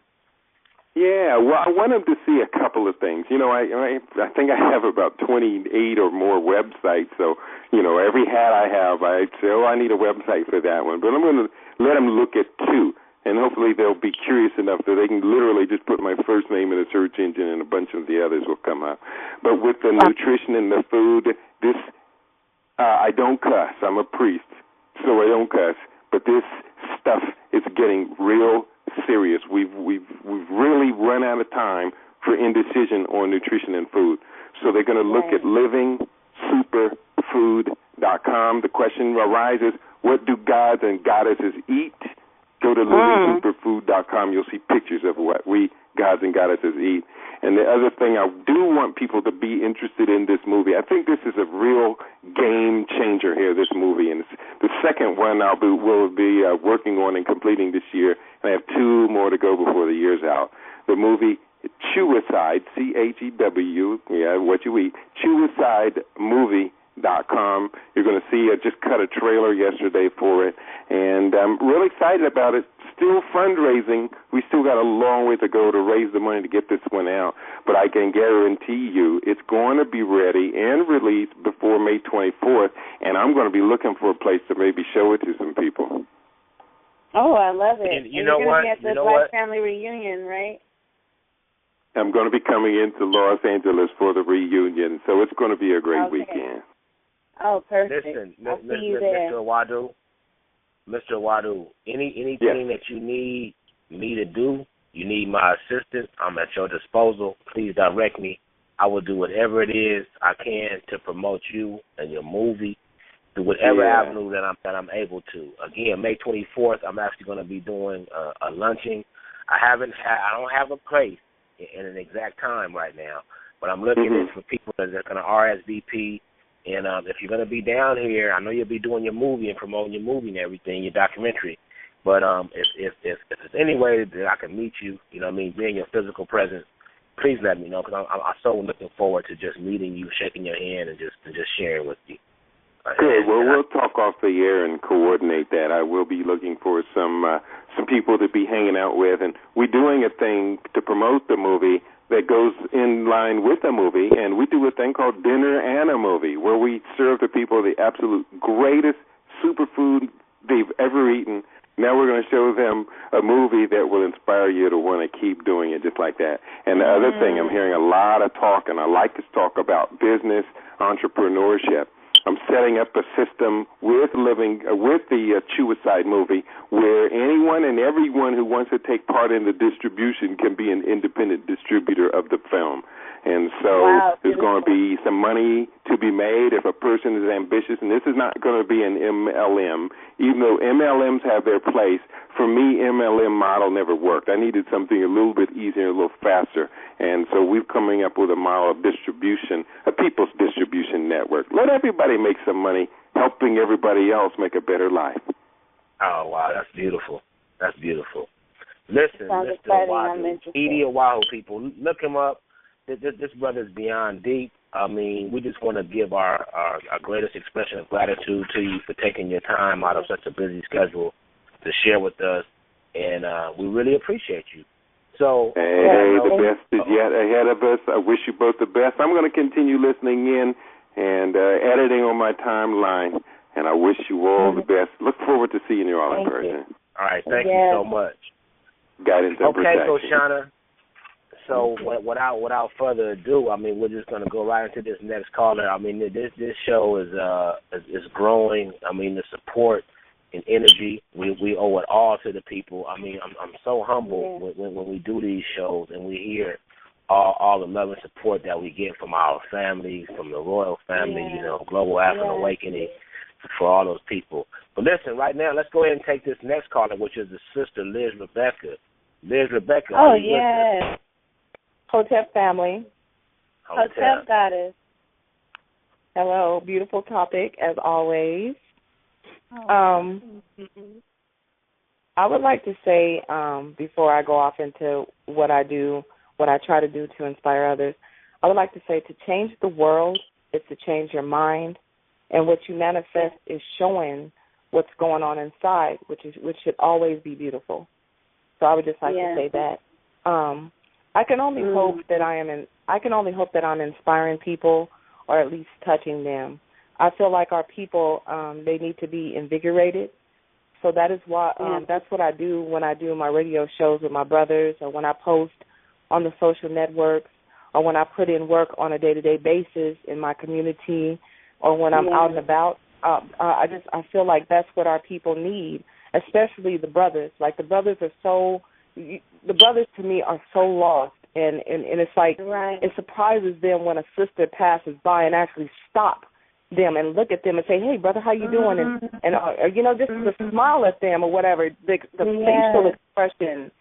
Yeah, well, I want them to see a couple of things. I think I have about 28 or more websites. So, every hat I have, I say, I need a website for that one. But I'm going to let them look at two, and hopefully they'll be curious enough that they can literally just put my first name in a search engine and a bunch of the others will come up. But with the nutrition and the food, I don't cuss. I'm a priest, so I don't cuss. But this stuff is getting real serious. We've really run out of time for indecision on nutrition and food. So they're going to look at livingsuperfood.com. The question arises, what do gods and goddesses eat? Go to livingsuperfood.com. You'll see pictures of what we gods and goddesses eat. And the other thing, I do want people to be interested in this movie. I think this is a real game changer here, this movie. And it's the second one will be working on and completing this year. And I have two more to go before the year's out. The movie Chewicide, C-H-E-W, what you eat, chewicidemovie.com. You're going to see, I just cut a trailer yesterday for it. And I'm really excited about it. Still fundraising. We still got a long way to go to raise the money to get this one out. But I can guarantee you it's going to be ready and released before May 24th, and I'm going to be looking for a place to maybe show it to some people. Oh, I love it. And you know what? You're going to get the Black Family reunion, right? I'm going to be coming into Los Angeles for the reunion, so it's going to be a great weekend. Oh, perfect. Listen, I'll see you there. Mr. Wadu, anything that you need me to do, you need my assistance, I'm at your disposal. Please direct me. I will do whatever it is I can to promote you and your movie. through whatever avenue that I'm able to. Again, May 24th, I'm actually going to be doing a luncheon. I don't have a place in an exact time right now, but I'm looking for people that are going to RSVP. And if you're going to be down here, I know you'll be doing your movie and promoting your movie and everything, your documentary. But if there's any way that I can meet you, you know what I mean, being your physical presence, please let me know, because I'm so looking forward to just meeting you, shaking your hand, and just sharing with you. Good. Well, we'll talk off the air and coordinate that. I will be looking for some people to be hanging out with, and we're doing a thing to promote the movie that goes in line with the movie, and we do a thing called Dinner and a Movie, where we serve the people the absolute greatest superfood they've ever eaten. Now we're going to show them a movie that will inspire you to want to keep doing it just like that. And the other thing, I'm hearing a lot of talk, and I like this talk about business, entrepreneurship. I'm setting up a system with the Chewicide movie where anyone and everyone who wants to take part in the distribution can be an independent distributor of the film. And so there's going to be some money to be made if a person is ambitious. And this is not going to be an MLM. Even though MLMs have their place, for me, MLM model never worked. I needed something a little bit easier, a little faster. And so we're coming up with a model of distribution, a people's distribution network. Let everybody make some money, helping everybody else make a better life. Oh, wow, that's beautiful. That's beautiful. Listen, Sounds Mr. Wahoo, Edie Wahoo, people, look him up. This brother's beyond deep. I mean, we just want to give our greatest expression of gratitude to you for taking your time out of such a busy schedule to share with us, and we really appreciate you. So, the best is yet ahead of us. I wish you both the best. I'm going to continue listening in and editing on my timeline, and I wish you all the best. Look forward to seeing you all in person. All right, thank you so much. Guidance and protection. Okay, so Shauna. So without further ado, I mean, we're just going to go right into this next caller. I mean, this show is growing. I mean, the support and energy, we owe it all to the people. I mean, I'm so humble when we do these shows and we hear all the love and support that we get from our families, from the royal family, you know, Global African Awakening, for all those people. But listen, right now, let's go ahead and take this next caller, which is the sister Liz Rebecca. Liz Rebecca. Oh, yes. Hotep family. Hotep goddess. Hello, beautiful topic as always. I would like to say, before I go off into what I do, what I try to do to inspire others, I would like to say to change the world is to change your mind, and what you manifest is showing what's going on inside, which should always be beautiful. So I would just like to say that. I can only hope that I'm inspiring people, or at least touching them. I feel like our people, they need to be invigorated. So that is why that's what I do when I do my radio shows with my brothers, or when I post on the social networks, or when I put in work on a day-to-day basis in my community, or when I'm out and about. I feel like that's what our people need, especially the brothers. Like the brothers to me are so lost, and it's like it surprises them when a sister passes by and actually stop them and look at them and say, "Hey, brother, how you doing?" And you know, just to smile at them or whatever. The facial expression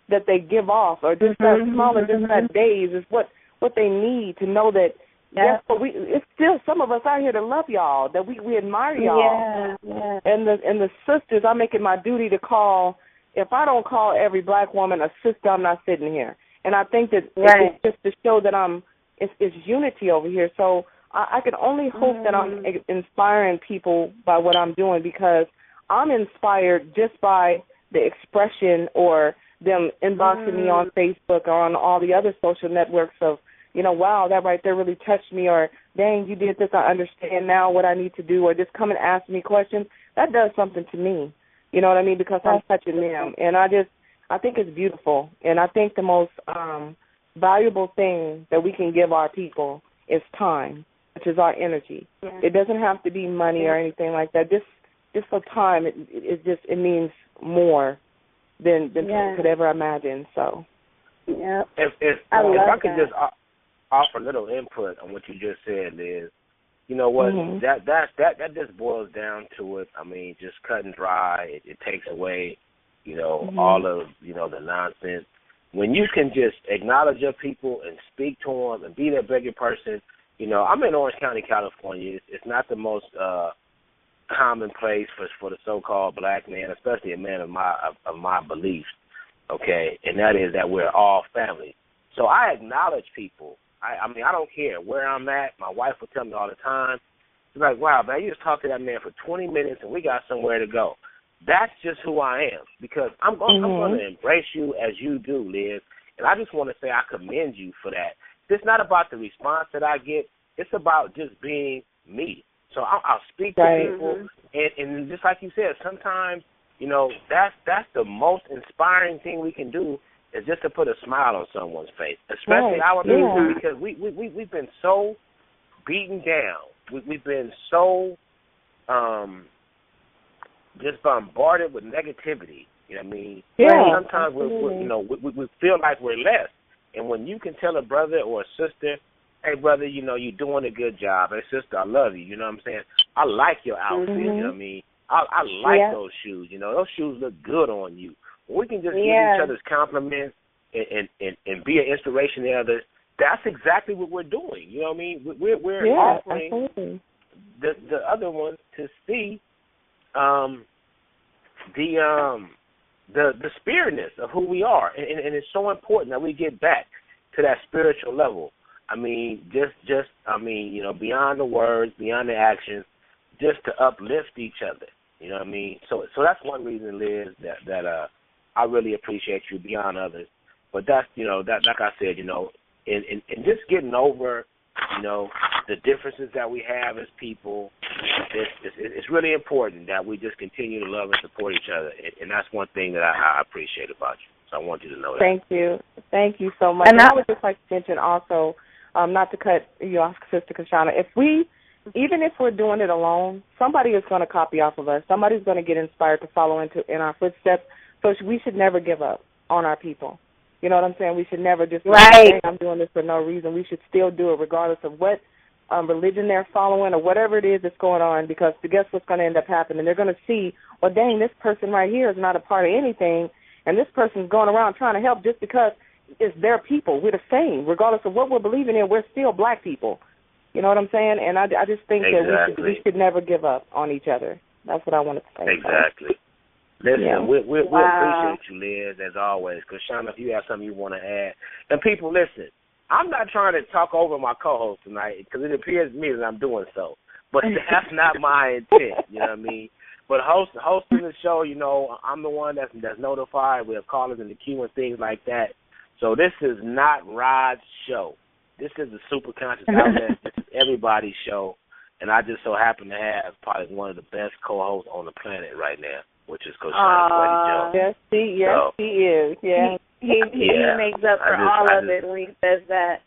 that they give off, or just that smile and just that gaze, is what they need to know that. Yes, but it's still some of us out here to love y'all, that we admire y'all. And the sisters, I make it my duty to call. If I don't call every black woman a sister, I'm not sitting here. And I think that it's just to show that it's unity over here. So I can only hope that I'm inspiring people by what I'm doing, because I'm inspired just by the expression or them inboxing me on Facebook or on all the other social networks of, you know, wow, that right there really touched me, or dang, you did this, I understand now what I need to do, or just come and ask me questions. That does something to me, you know what I mean, because I'm touching them. And I think it's beautiful. And I think the most valuable thing that we can give our people is time, which is our energy. It doesn't have to be money or anything like that. Just for time, it means more than people could ever imagine. So, if I could just offer a little input on what you just said, Liz. you know what, that just boils down to it. I mean, just cut and dry. It takes away, all of, the nonsense. When you can just acknowledge your people and speak to them and be their bigger person, I'm in Orange County, California. It's not the most common place for the so-called black man, especially a man of my beliefs, okay, and that is that we're all family. So I acknowledge people. I mean, I don't care where I'm at. My wife will tell me all the time. She's like, wow, man, you just talked to that man for 20 minutes and we got somewhere to go. That's just who I am, because I'm going to embrace you as you do, Liz, and I just want to say I commend you for that. It's not about the response that I get. It's about just being me. So I'll speak to people, and just like you said, sometimes, that's the most inspiring thing we can do is just to put a smile on someone's face, especially our people, because we've been so beaten down. We've been so just bombarded with negativity. You know what I mean? Yeah. Sometimes we feel like we're less. And when you can tell a brother or a sister, hey, brother, you're doing a good job. Hey, sister, I love you. You know what I'm saying? I like your outfit. You know what I mean? I like those shoes. Those shoes look good on you. When we can just give each other's compliments and be an inspiration to others, that's exactly what we're doing. You know what I mean? We're offering the other ones to see the spiritness of who we are, and it's so important that we get back to that spiritual level. I mean, just beyond the words, beyond the actions, just to uplift each other. You know what I mean? So that's one reason, Liz, that I really appreciate you beyond others. But that's that, like I said, in just getting over the differences that we have as people, it's really important that we just continue to love and support each other, and that's one thing that I appreciate about you. So I want you to know that. Thank you so much. And I would just like to mention also, not to cut you off, Sister Kashana, even if we're doing it alone, somebody is going to copy off of us. Somebody's going to get inspired to follow in our footsteps. So we should never give up on our people. You know what I'm saying? We should never just say, I'm doing this for no reason. We should still do it regardless of what religion they're following or whatever it is that's going on, because guess what's going to end up happening? They're going to see, well, dang, this person right here is not a part of anything, and this person's going around trying to help just because it's their people. We're the same. Regardless of what we're believing in, we're still black people. You know what I'm saying? And I just think that we should never give up on each other. That's what I wanted to say. Exactly. Listen, we appreciate you, Liz, as always. Kashana, if you have something you want to add. And people, listen, I'm not trying to talk over my co-host tonight because it appears to me that I'm doing so. But that's not my intent, you know what I mean? But hosting the show, I'm the one that's notified. We have callers in the queue and things like that. So this is not Rod's show. This is the Super Conscious Outlet. This is everybody's show. And I just so happen to have probably one of the best co-hosts on the planet right now, which is Coach Jones. Yes, he is. Yeah. He makes up for all of it when he says that.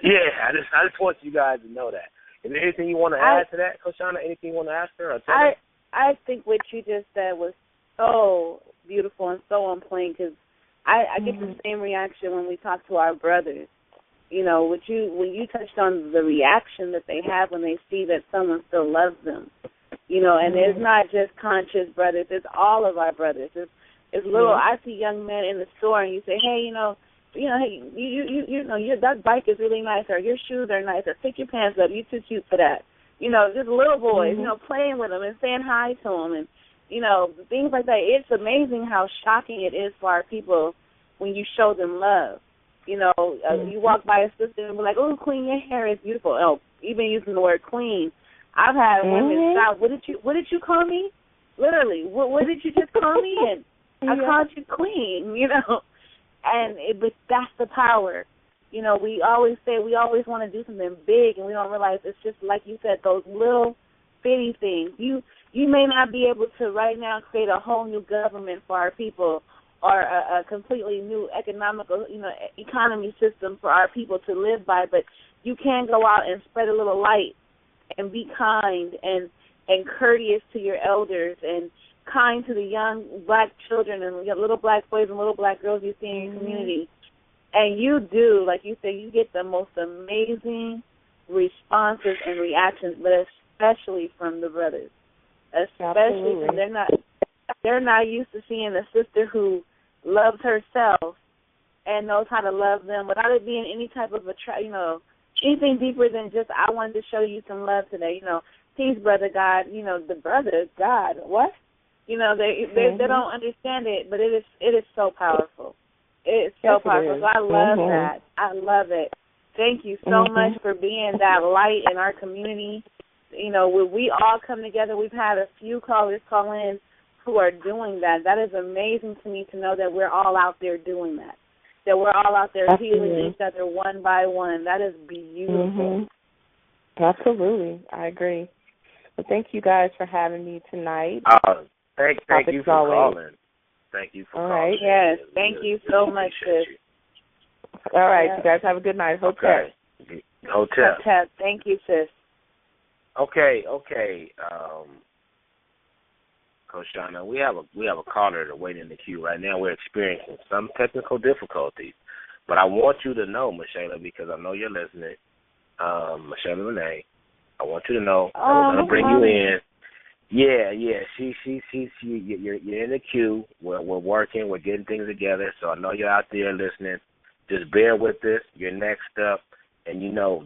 Yeah, I just want you guys to know that. Is there anything you want to add to that, Coach Shana? Anything you want to ask her or tell her? I think what you just said was so beautiful and so on point, because I get the same reaction when we talk to our brothers. When you touched on the reaction that they have when they see that someone still loves them. And it's not just conscious brothers; it's all of our brothers. It's little. I see young men in the store, and you say, "Hey, hey, that bike is really nice, or your shoes are nice, or take your pants up. You're too cute for that." Just little boys, playing with them and saying hi to them, and things like that. It's amazing how shocking it is for our people when you show them love. You walk by a sister and be like, "Oh, Queen, your hair is beautiful." Oh, even using the word Queen. I've had women shout, "What did you call me?" Literally, what did you just call me? And I called you Queen, but that's the power. We always say we always want to do something big, and we don't realize it's just like you said, those little bitty things. You may not be able to right now create a whole new government for our people, or a completely new economy system for our people to live by, but you can go out and spread a little light and be kind and courteous to your elders and kind to the young black children and little black boys and little black girls you see in your community. And you do, like you say, you get the most amazing responses and reactions, but especially from the brothers, especially because they're not used to seeing a sister who loves herself and knows how to love them without it being any type of anything deeper than just, I wanted to show you some love today. Peace, brother God. The brother God. What? They don't understand it, but it is so powerful. It's so powerful. So I love that. I love it. Thank you so much for being that light in our community. When we all come together, we've had a few callers call in who are doing that. That is amazing to me to know that we're all out there doing that. That we're all out there healing each other one by one. That is beautiful. Absolutely. I agree. Well, thank you guys for having me tonight. Thank you for calling. Thank you for calling. All right. Yes. Thank you so much, sis. All right. You guys have a good night. Hotel. Hotel. Thank you, sis. Okay. Coach Shauna, we have a caller to wait in the queue right now. We're experiencing some technical difficulties, but I want you to know, Michelle, because I know you're listening, Michelle Renee, I want you to know that we're going to bring you in. Yeah. You're in the queue. We're working. We're getting things together. So I know you're out there listening. Just bear with us. You're next up, and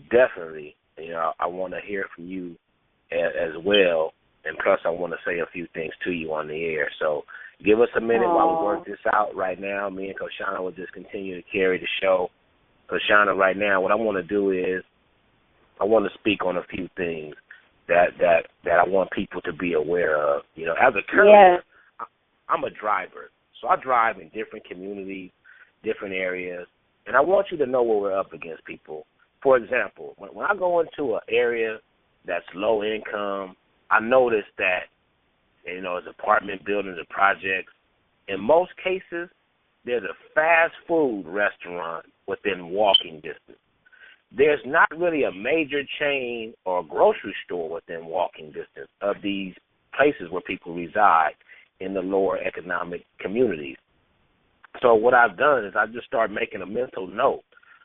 definitely, I want to hear from you as well. And plus, I want to say a few things to you on the air. So give us a minute while we work this out right now. Me and Coach Shauna will just continue to carry the show. Coach Shauna, right now, what I want to do is I want to speak on a few things that I want people to be aware of. As a courier, I'm a driver. So I drive in different communities, different areas, and I want you to know what we're up against, people. For example, when I go into an area that's low income, I notice that, as apartment buildings or projects, in most cases, there's a fast food restaurant within walking distance. There's not really a major chain or grocery store within walking distance of these places where people reside in the lower economic communities. So what I've done is I just started making a mental note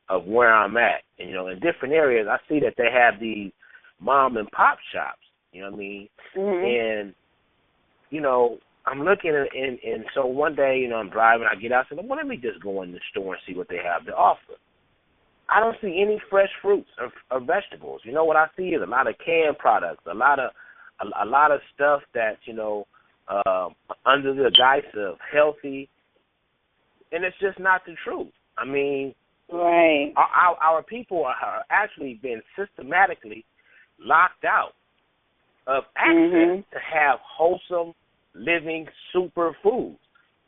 of where I'm at. And, in different areas, I see that they have these mom and pop shops. You know what I mean? And, I'm looking and so one day, I'm driving, I get out and say, well, let me just go in the store and see what they have to offer. I don't see any fresh fruits or vegetables. What I see is a lot of canned products, a lot of stuff that's, under the guise of healthy, and it's just not the truth. I mean, right. Our people are actually been systematically locked out of access to have wholesome, living, super foods.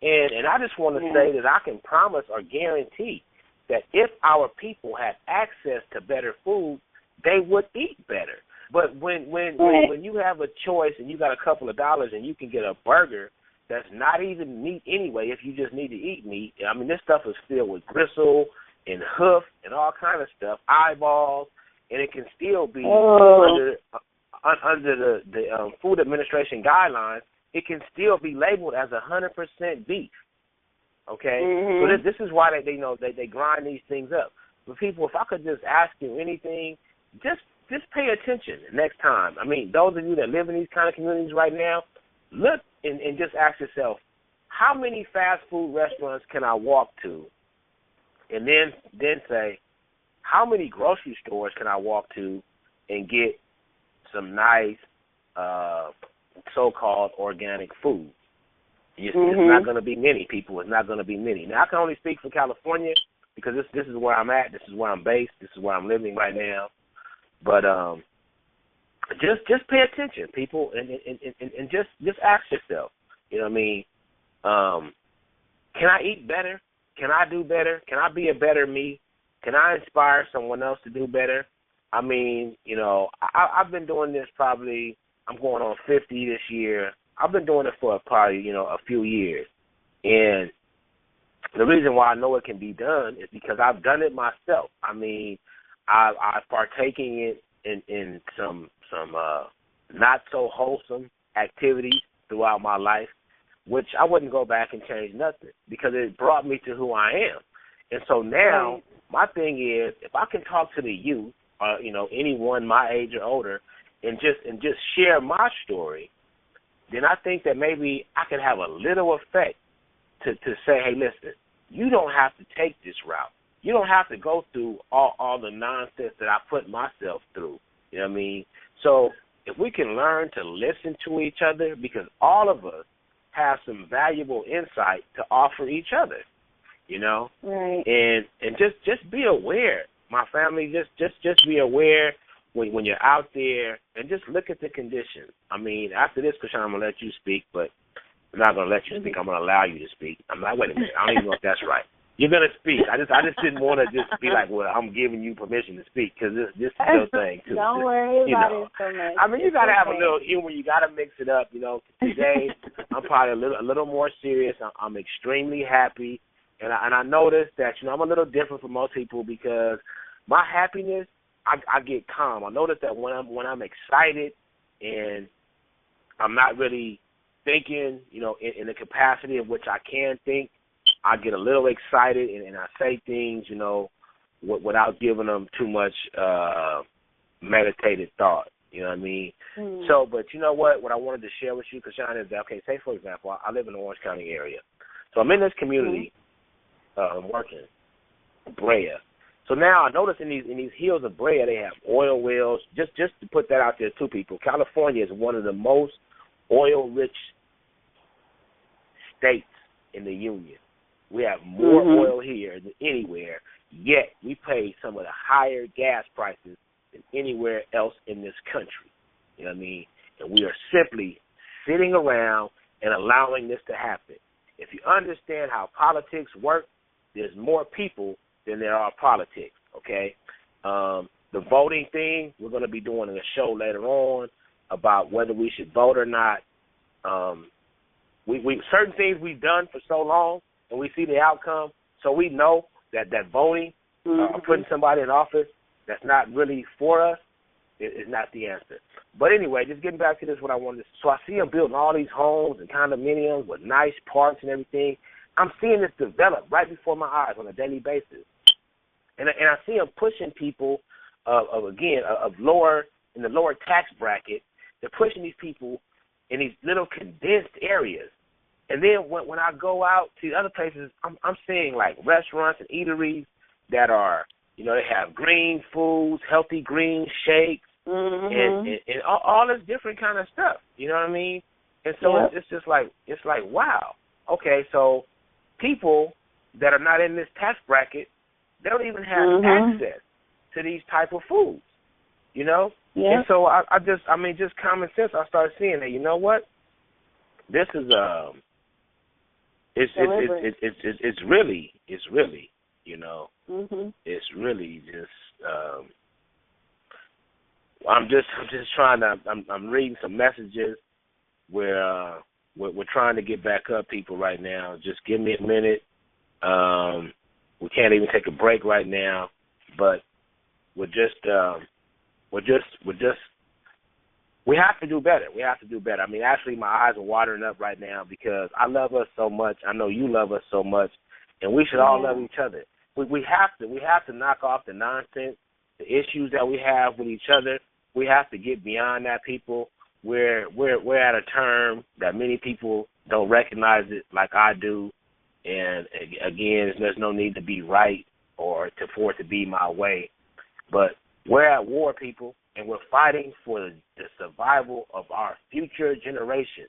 And I just want to say that I can promise or guarantee that if our people had access to better food, they would eat better. But when you have a choice and you got a couple of dollars and you can get a burger that's not even meat anyway, if you just need to eat meat, I mean, this stuff is filled with gristle and hoof and all kind of stuff, eyeballs, and it can still be under the Food Administration guidelines, it can still be labeled as 100% beef. Okay, so this is why they grind these things up. But people, if I could just ask you anything, just pay attention next time. I mean, those of you that live in these kind of communities right now, look and just ask yourself, how many fast food restaurants can I walk to? And then say, how many grocery stores can I walk to and get some nice so-called organic food? It's not going to be many people. It's not going to be many. Now, I can only speak for California because this is where I'm at. This is where I'm based. This is where I'm living right now. But just pay attention, people, and just ask yourself, what I mean? Can I eat better? Can I do better? Can I be a better me? Can I inspire someone else to do better? I mean, I've been doing this probably, I'm going on 50 this year. I've been doing it for probably, a few years. And the reason why I know it can be done is because I've done it myself. I mean, I've partaken in some not so wholesome activities throughout my life, which I wouldn't go back and change nothing because it brought me to who I am. And so now my thing is, if I can talk to the youth, and I can talk to the young people, and I can talk to the old, and I can talk to the middle aged, and I can talk to the anyone my age or older, and just share my story, then I think that maybe I could have a little effect to say, hey, listen, you don't have to take this route. You don't have to go through all the nonsense that I put myself through. You know what I mean? So if we can learn to listen to each other, because all of us have some valuable insight to offer each other, Right. And just be aware, my family. Just be aware when you're out there, and just look at the conditions. I mean, after this, Krishan, I'm gonna let you speak, but I'm not gonna let you speak. I'm gonna allow you to speak. I'm like, wait a minute, I don't even know if that's right. You're gonna speak. I just didn't want to just be like, well, I'm giving you permission to speak, because this is your thing too. Don't worry about it so much. I mean, you gotta have a little humor. You gotta mix it up. Today I'm probably a little more serious. I'm extremely happy, and I noticed that I'm a little different from most people, because my happiness, I get calm. I notice that when I'm excited and I'm not really thinking, in the capacity of which I can think, I get a little excited and I say things, without giving them too much meditated thought. You know what I mean? Mm. So, but you know what? What I wanted to share with you, Krishan, is that, okay, say, for example, I live in the Orange County area. So I'm in this community working, Brea. So now I notice in these hills of Brea, they have oil wells. Just to put that out there to people, California is one of the most oil-rich states in the union. We have more oil here than anywhere, yet we pay some of the higher gas prices than anywhere else in this country. You know what I mean? And we are simply sitting around and allowing this to happen. If you understand how politics work, there's more people than there are politics, okay? The voting thing, we're going to be doing a show later on about whether we should vote or not. We certain things we've done for so long, and we see the outcome, so we know that voting or putting somebody in office that's not really for us is not the answer. But anyway, just getting back to this, what I wanted to, so I see them building all these homes and condominiums with nice parks and everything. I'm seeing this develop right before my eyes on a daily basis. And I see them pushing people in the lower tax bracket. They're pushing these people in these little condensed areas. And then when I go out to other places, I'm seeing like restaurants and eateries that are, they have green foods, healthy green shakes, and all this different kind of stuff. You know what I mean? And so it's just like, wow. Okay, so people that are not in this tax bracket, they don't even have access to these type of foods, Yeah. And so just common sense, I started seeing that, you know what? This is it's really, it's really just I'm just trying to I'm reading some messages where we're trying to get back up, people, right now. Just give me a minute. We can't even take a break right now, but we have to do better. We have to do better. I mean, actually, my eyes are watering up right now because I love us so much. I know you love us so much, and we should all love each other. We have to knock off the nonsense, the issues that we have with each other. We have to get beyond that, people. We're at a term that many people don't recognize it like I do. And again, there's no need to be right or for it to be my way. But we're at war, people, and we're fighting for the survival of our future generation.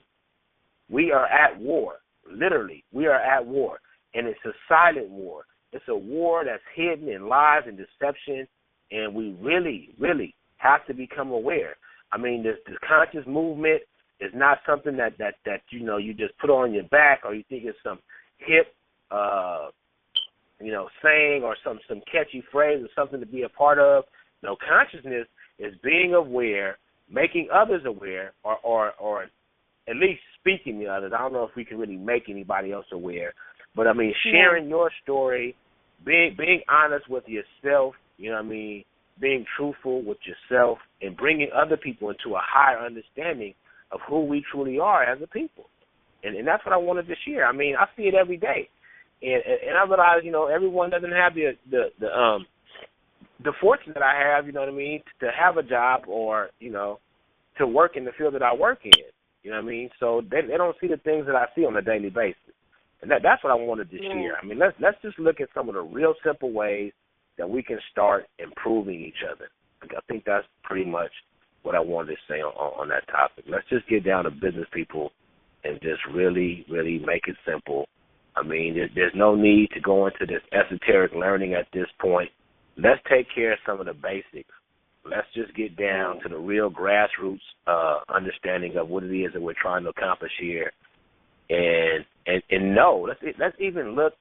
We are at war. Literally, we are at war. And it's a silent war. It's a war that's hidden in lies and deception, and we really, really have to become aware. I mean, this conscious movement is not something that you just put on your back, or you think it's some hip, saying or some catchy phrase or something to be a part of. No, consciousness is being aware, making others aware, or at least speaking to others. I don't know if we can really make anybody else aware, but I mean, sharing your story, being honest with yourself, being truthful with yourself, and bringing other people into a higher understanding of who we truly are as a people. And that's what I wanted to share. I mean, I see it every day. And I realize, everyone doesn't have the the fortune that I have, you know what I mean, to have a job or, you know, to work in the field that I work in, you know what I mean? So they don't see the things that I see on a daily basis. And that's what I wanted this year. I mean, let's just look at some of the real simple ways that we can start improving each other. I think that's pretty much what I wanted to say on that topic. Let's just get down to business, people, and just really, really make it simple. I mean, there's no need to go into this esoteric learning at this point. Let's take care of some of the basics. Let's just get down to the real grassroots understanding of what it is that we're trying to accomplish here. And no, let's even look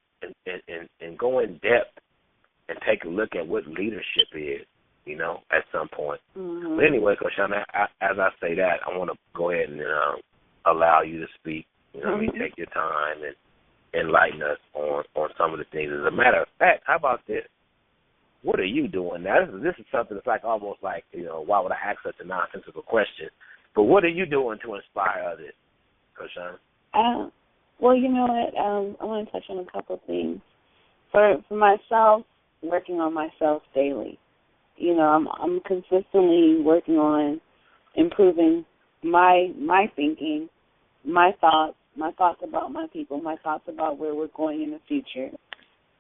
and go in depth and take a look at what leadership is, you know, at some point. Mm-hmm. But anyway, Coach Shauna, as I say that, I want to go ahead and allow you to speak. You know what I mean? Take your time and enlighten us on some of the things. As a matter of fact, how about this? What are you doing now? This is something that's like almost like, you know, why would I ask such a nonsensical question? But what are you doing to inspire others, Coach Shauna? Well, you know what? I want to touch on a couple of things. For myself, working on myself daily. You know, I'm consistently working on improving my thinking, my thoughts about my people, my thoughts about where we're going in the future.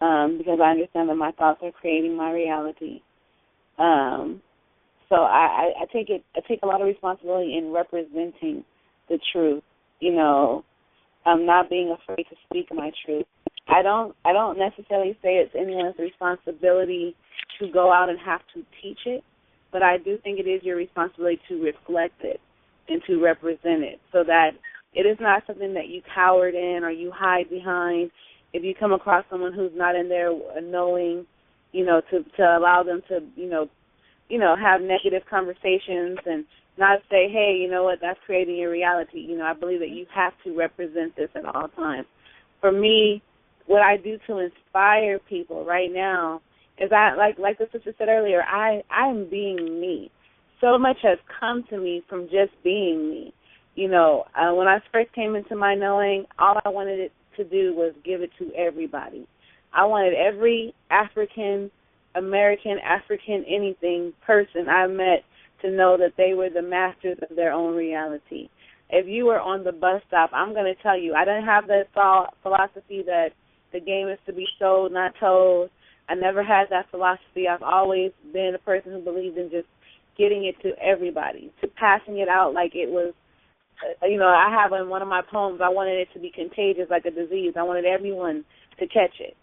Because I understand that my thoughts are creating my reality. So I take a lot of responsibility in representing the truth. You know, I'm not being afraid to speak my truth. I don't necessarily say it's anyone's responsibility to go out and have to teach it, but I do think it is your responsibility to reflect it and to represent it, so that it is not something that you cowered in or you hide behind. If you come across someone who's not in there knowing, you know, to allow them to, you know, have negative conversations and not say, hey, you know what, that's creating your reality. You know, I believe that you have to represent this at all times. For me, what I do to inspire people right now is like the sister said earlier, I'm being me. So much has come to me from just being me. You know, when I first came into my knowing, all I wanted it to do was give it to everybody. I wanted every African, American, African, anything person I met to know that they were the masters of their own reality. If you were on the bus stop, I'm going to tell you, I didn't have that philosophy that the game is to be sold, not told. I never had that philosophy. I've always been a person who believed in just getting it to everybody, to passing it out like it was, you know, I have in one of my poems, I wanted it to be contagious like a disease. I wanted everyone to catch it.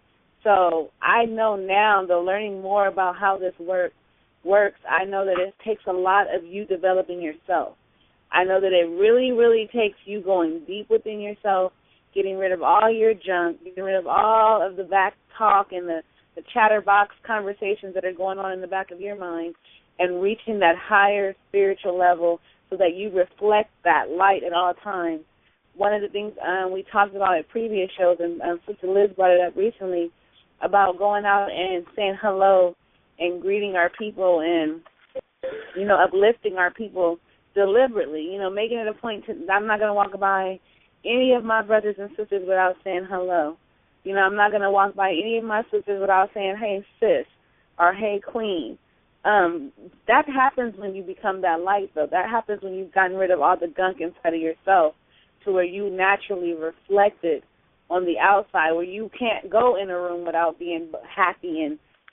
So I know now, though, learning more about how this works, I know that it takes a lot of you developing yourself. I know that it really, really takes you going deep within yourself, getting rid of all your junk, getting rid of all of the back talk and the chatterbox conversations that are going on in the back of your mind, and reaching that higher spiritual level so that you reflect that light at all times. One of the things we talked about at previous shows, and Sister Liz brought it up recently, about going out and saying hello and greeting our people and, you know, uplifting our people deliberately, you know, making it a point to, I'm not going to walk by any of my brothers and sisters without saying hello. You know, I'm not going to walk by any of my sisters without saying, hey, sis, or hey, queen. That happens when you become that light, though. That happens when you've gotten rid of all the gunk inside of yourself to where you naturally reflect it on the outside, where you can't go in a room without being happy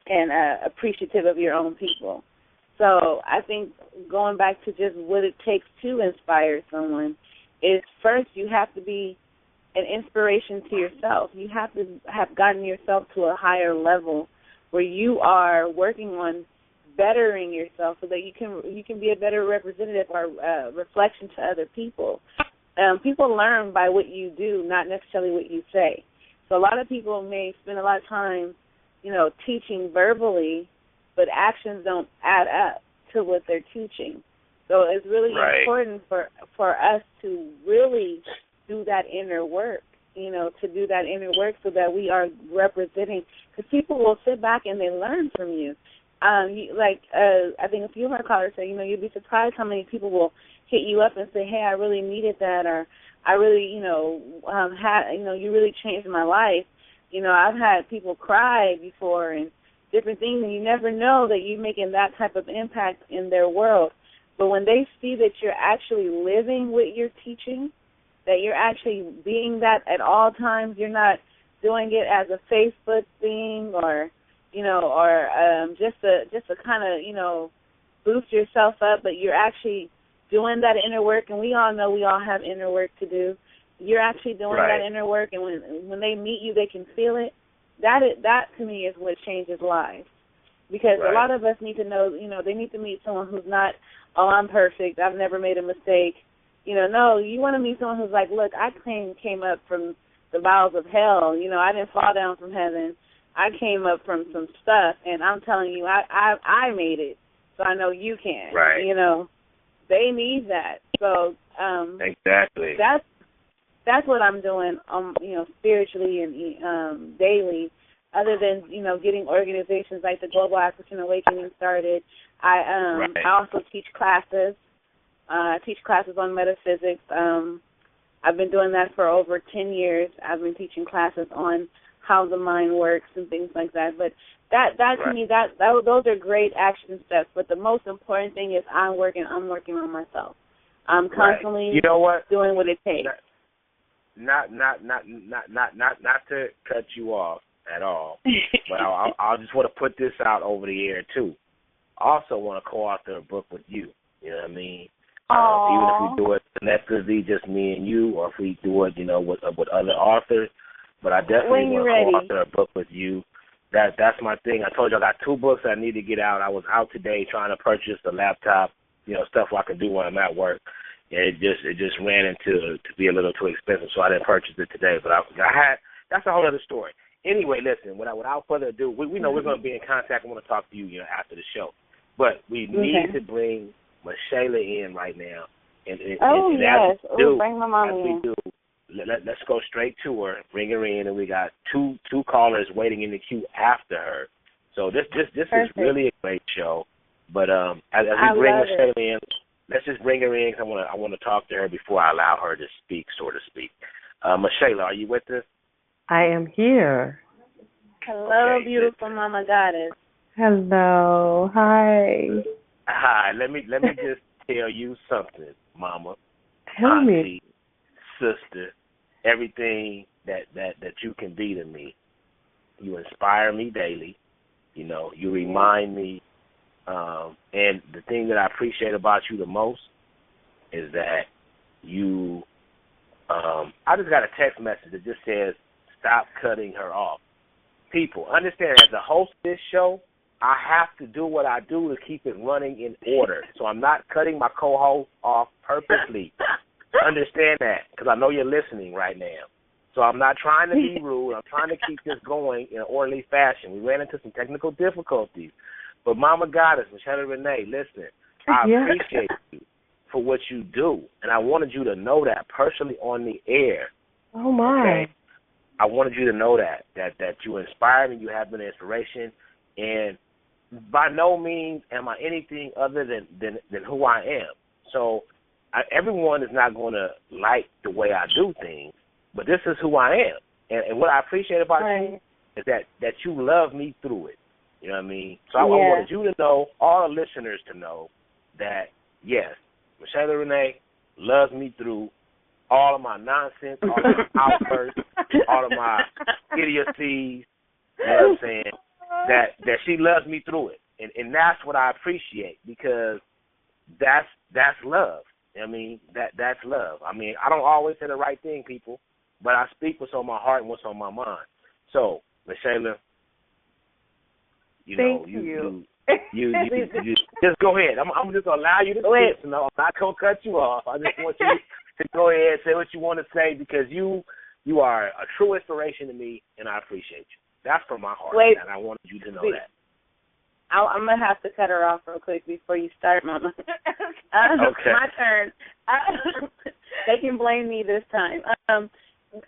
and appreciative of your own people. So I think going back to just what it takes to inspire someone is, first you have to be an inspiration to yourself. You have to have gotten yourself to a higher level where you are working on bettering yourself so that you can be a better representative or reflection to other people. People learn by what you do, not necessarily what you say. So a lot of people may spend a lot of time, you know, teaching verbally, but actions don't add up to what they're teaching. So it's really important for us to really do that inner work, you know, to do that inner work so that we are representing, because people will sit back and they learn from you. I think a few of our callers say, you know, you'd be surprised how many people will hit you up and say, hey, I really needed that, or I really, you know, you really changed my life. You know, I've had people cry before and different things, and you never know that you're making that type of impact in their world. But when they see that you're actually living what you're teaching, that you're actually being that at all times, you're not doing it as a Facebook thing or, just to kind of, boost yourself up, but you're actually doing that inner work, and we all know we all have inner work to do. You're actually doing that inner work, and when they meet you, they can feel it. That to me is what changes lives. Because a lot of us need to know, they need to meet someone who's not, oh, I'm perfect, I've never made a mistake. No, you want to meet someone who's like, look, I came up from the bowels of hell. I didn't fall down from heaven. I came up from some stuff, and I'm telling you, I made it, so I know you can. Right. They need that. So exactly. That's what I'm doing, spiritually and daily. Other than getting organizations like the Global African Awakening started, I also teach classes. I teach classes on metaphysics. I've been doing that for over 10 years. I've been teaching classes on how the mind works and things like that. But that to me, those are great action steps. But the most important thing is I'm working on myself. I'm constantly doing what it takes. Not to cut you off at all, but I just want to put this out over the air too. I also want to co-author a book with you. You know what I mean? Even if we do it collectively, just me and you, or if we do it, with other authors. But I definitely want to co-author a book with you. That's my thing. I told you I got 2 books I need to get out. I was out today trying to purchase a laptop, stuff I can do when I'm at work. And it just ran into to be a little too expensive, so I didn't purchase it today. But that's a whole other story. Anyway, listen, without further ado, we know we're going to be in contact. I want to talk to you, after the show. But we need to bring Mashayla in right now. And yes. Bring my mom in. We do, let's go straight to her, bring her in, and we got two callers waiting in the queue after her. So this is really a great show. But as we bring Mashayla in, let's just bring her in because I want to talk to her before I allow her to speak, so to speak. Mashayla, are you with us? I am here. Hello, beautiful Mama Goddess. Hello. Hi. Hi. Let me just tell you something, Mama. Tell auntie, me. Sister, everything that you can be to me. You inspire me daily. You remind me. And the thing that I appreciate about you the most is that you, I just got a text message that just says, stop cutting her off. People, understand, as a host of this show, I have to do what I do to keep it running in order. So I'm not cutting my co-host off purposely. Understand that, because I know you're listening right now. So I'm not trying to be rude. I'm trying to keep this going in an orderly fashion. We ran into some technical difficulties. But Mama Goddess, Mashayla Renee, listen, I appreciate you for what you do. And I wanted you to know that personally on the air. Oh, my. Okay? I wanted you to know that you inspire me, you have been an inspiration, and by no means am I anything other than who I am. So everyone is not going to like the way I do things, but this is who I am. And what I appreciate about you is that you love me through it. You know what I mean? So I wanted you to know, all the listeners to know, that, yes, Mashayla Renee loves me through all of my nonsense, all of my outbursts, all of my idiocies, you know what I'm saying, that she loves me through it. And that's what I appreciate, because that's love. I mean, that's love. I mean, I don't always say the right thing, people, but I speak what's on my heart and what's on my mind. So, Mashayla, you just go ahead. I'm just going to allow you to speak. No, I'm not going to cut you off. I just want you to go ahead and say what you want to say, because you are a true inspiration to me, and I appreciate you. That's from my heart, and I wanted you to know that. I'm going to have to cut her off real quick before you start, Mama. Okay. My turn. They can blame me this time.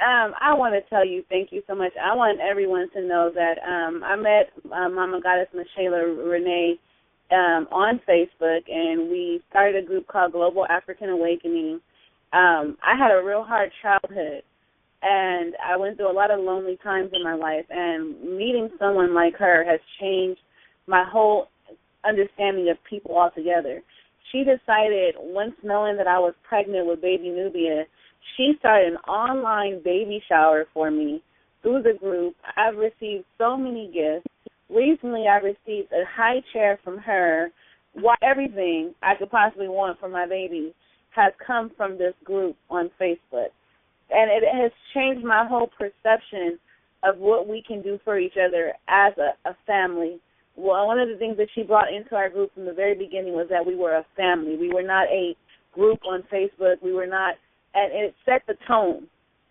I want to tell you thank you so much. I want everyone to know that I met Mama Goddess Mashayla Renee on Facebook, and we started a group called Global African Awakening. I had a real hard childhood. And I went through a lot of lonely times in my life, and meeting someone like her has changed my whole understanding of people altogether. She decided, once knowing that I was pregnant with baby Nubia, she started an online baby shower for me through the group. I've received so many gifts. Recently, I received a high chair from her. Everything I could possibly want for my baby has come from this group on Facebook. And it has changed my whole perception of what we can do for each other as a family. Well, one of the things that she brought into our group from the very beginning was that we were a family. We were not a group on Facebook. We were not, and it set the tone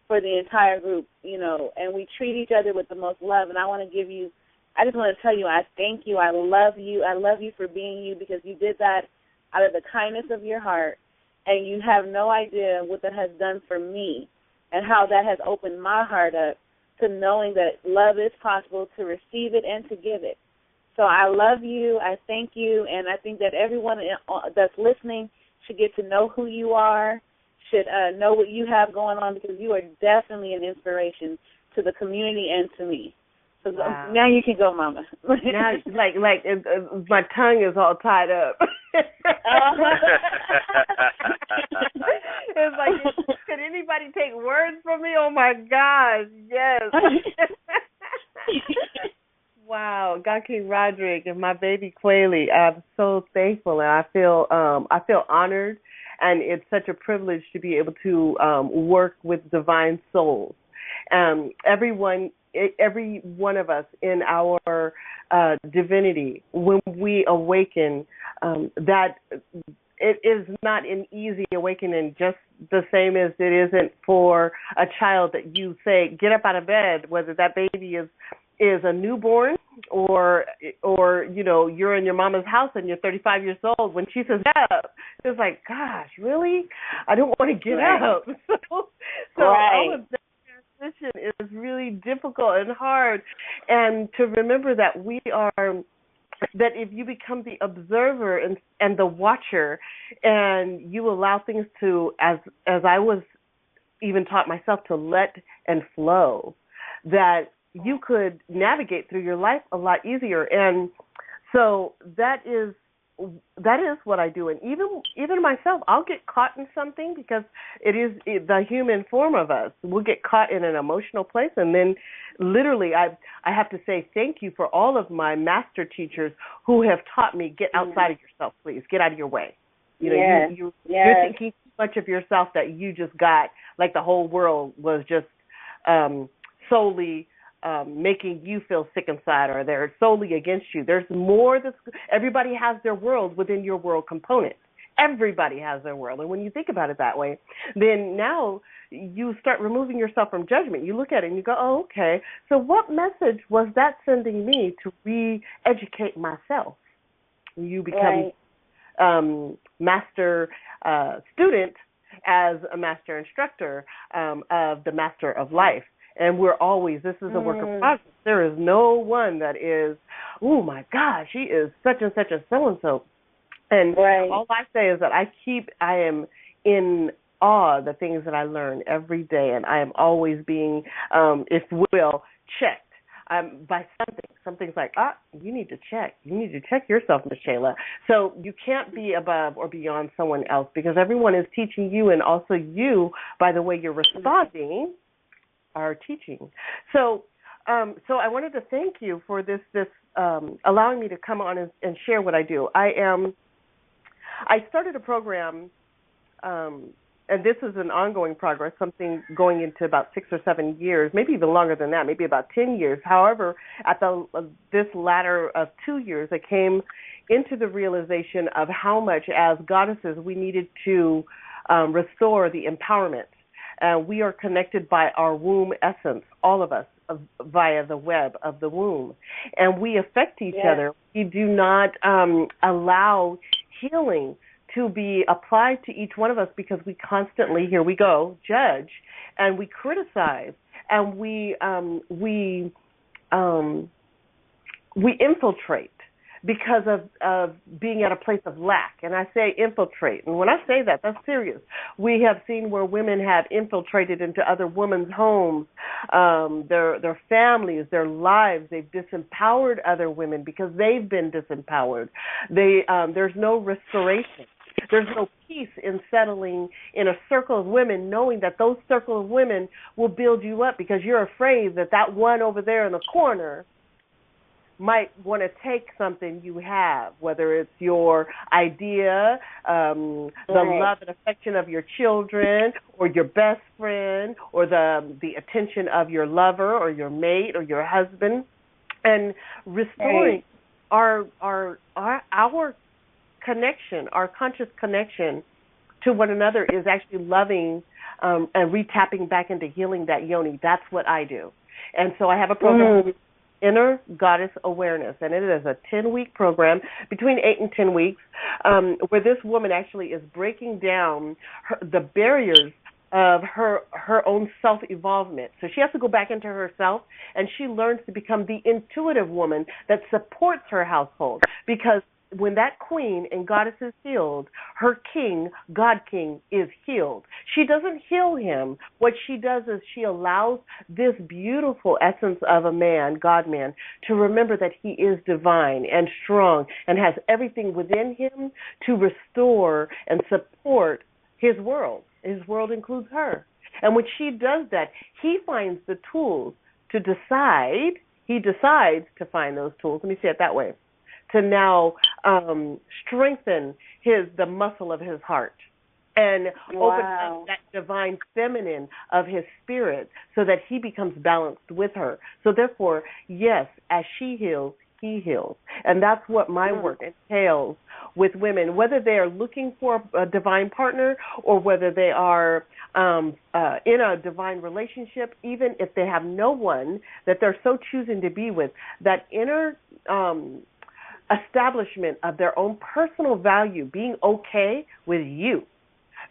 for the entire group, you know, and we treat each other with the most love. And I just want to tell you, I thank you. I love you. I love you for being you, because you did that out of the kindness of your heart, and you have no idea what that has done for me and how that has opened my heart up to knowing that love is possible, to receive it and to give it. So I love you. I thank you, and I think that everyone that's listening should get to know who you are, should know what you have going on, because you are definitely an inspiration to the community and to me. So wow. Now you can go, Mama. Now, like my tongue is all tied up. It's like, could anybody take words from me? Oh my gosh, yes. Wow, God King Roderick and my baby Quayle, I'm so thankful, and I feel honored, and it's such a privilege to be able to work with divine souls. Every one of us in our divinity, when we awaken, that it is not an easy awakening, just the same as it isn't for a child that you say, get up out of bed, whether that baby is a newborn or you know, you're in your mama's house and you're 35 years old. When she says up, it's like, gosh, really? I don't want to get up. So all of that transition is really difficult and hard. And to remember that that if you become the observer and the watcher, and you allow things to, as I was even taught myself, to let and flow, that you could navigate through your life a lot easier. And so that is what I do. And even myself, I'll get caught in something, because it is the human form of us. We'll get caught in an emotional place, and then literally I have to say thank you for all of my master teachers who have taught me, get outside of yourself, please. Get out of your way. You know, you're thinking too much of yourself, that you just got, like the whole world was just solely making you feel sick inside, or they're solely against you. There's more. Everybody has their world within your world component. Everybody has their world. And when you think about it that way, then now you start removing yourself from judgment. You look at it and you go, oh, okay, so what message was that sending me to re-educate myself? You become master student as a master instructor of the master of life. And we're always, this is a work of progress. There is no one that is, oh my gosh, she is such and such and so-and-so. And all I say is that I am in awe of the things that I learn every day, and I am always being, if will, checked by something. Something's like, you need to check. You need to check yourself, Ms. Shayla. So you can't be above or beyond someone else, because everyone is teaching you, and also you, by the way you're responding, are teaching. So I wanted to thank you for this allowing me to come on and share what I do. I started a program, and this is an ongoing progress, something going into about 6 or 7 years, maybe even longer than that, maybe about 10 years. However, at this latter of 2 years, I came into the realization of how much, as goddesses, we needed to restore the empowerment. We are connected by our womb essence, all of us, via the web of the womb. And we affect each other. We do not allow healing to be applied to each one of us, because we constantly, here we go, judge, and we criticize, and we infiltrate because of being at a place of lack. And I say infiltrate. And when I say that, that's serious. We have seen where women have infiltrated into other women's homes, their families, their lives. They've disempowered other women because they've been disempowered. There's no restoration. There's no peace in settling in a circle of women, knowing that those circle of women will build you up because you're afraid that one over there in the corner might want to take something you have, whether it's your idea, the love and affection of your children, or your best friend, or the attention of your lover or your mate or your husband, and restoring our connection, our conscious connection to one another is actually loving and retapping back into healing that yoni. That's what I do. And so I have a program, Inner Goddess Awareness, and it is a 10-week program, between 8 and 10 weeks, where this woman actually is breaking down the barriers of her own self-evolvement. So she has to go back into herself, and she learns to become the intuitive woman that supports her household, because when that queen and goddess is healed, her king, God King, is healed. She doesn't heal him. What she does is she allows this beautiful essence of a man, God-man, to remember that he is divine and strong and has everything within him to restore and support his world. His world includes her. And when she does that, he finds the tools to decide, he decides to find those tools, let me say it that way, to now strengthen the muscle of his heart and open up that divine feminine of his spirit so that he becomes balanced with her. So therefore, yes, as she heals, he heals. And that's what my work entails with women, whether they are looking for a divine partner or whether they are in a divine relationship, even if they have no one that they're so choosing to be with, that inner establishment of their own personal value, being okay with you,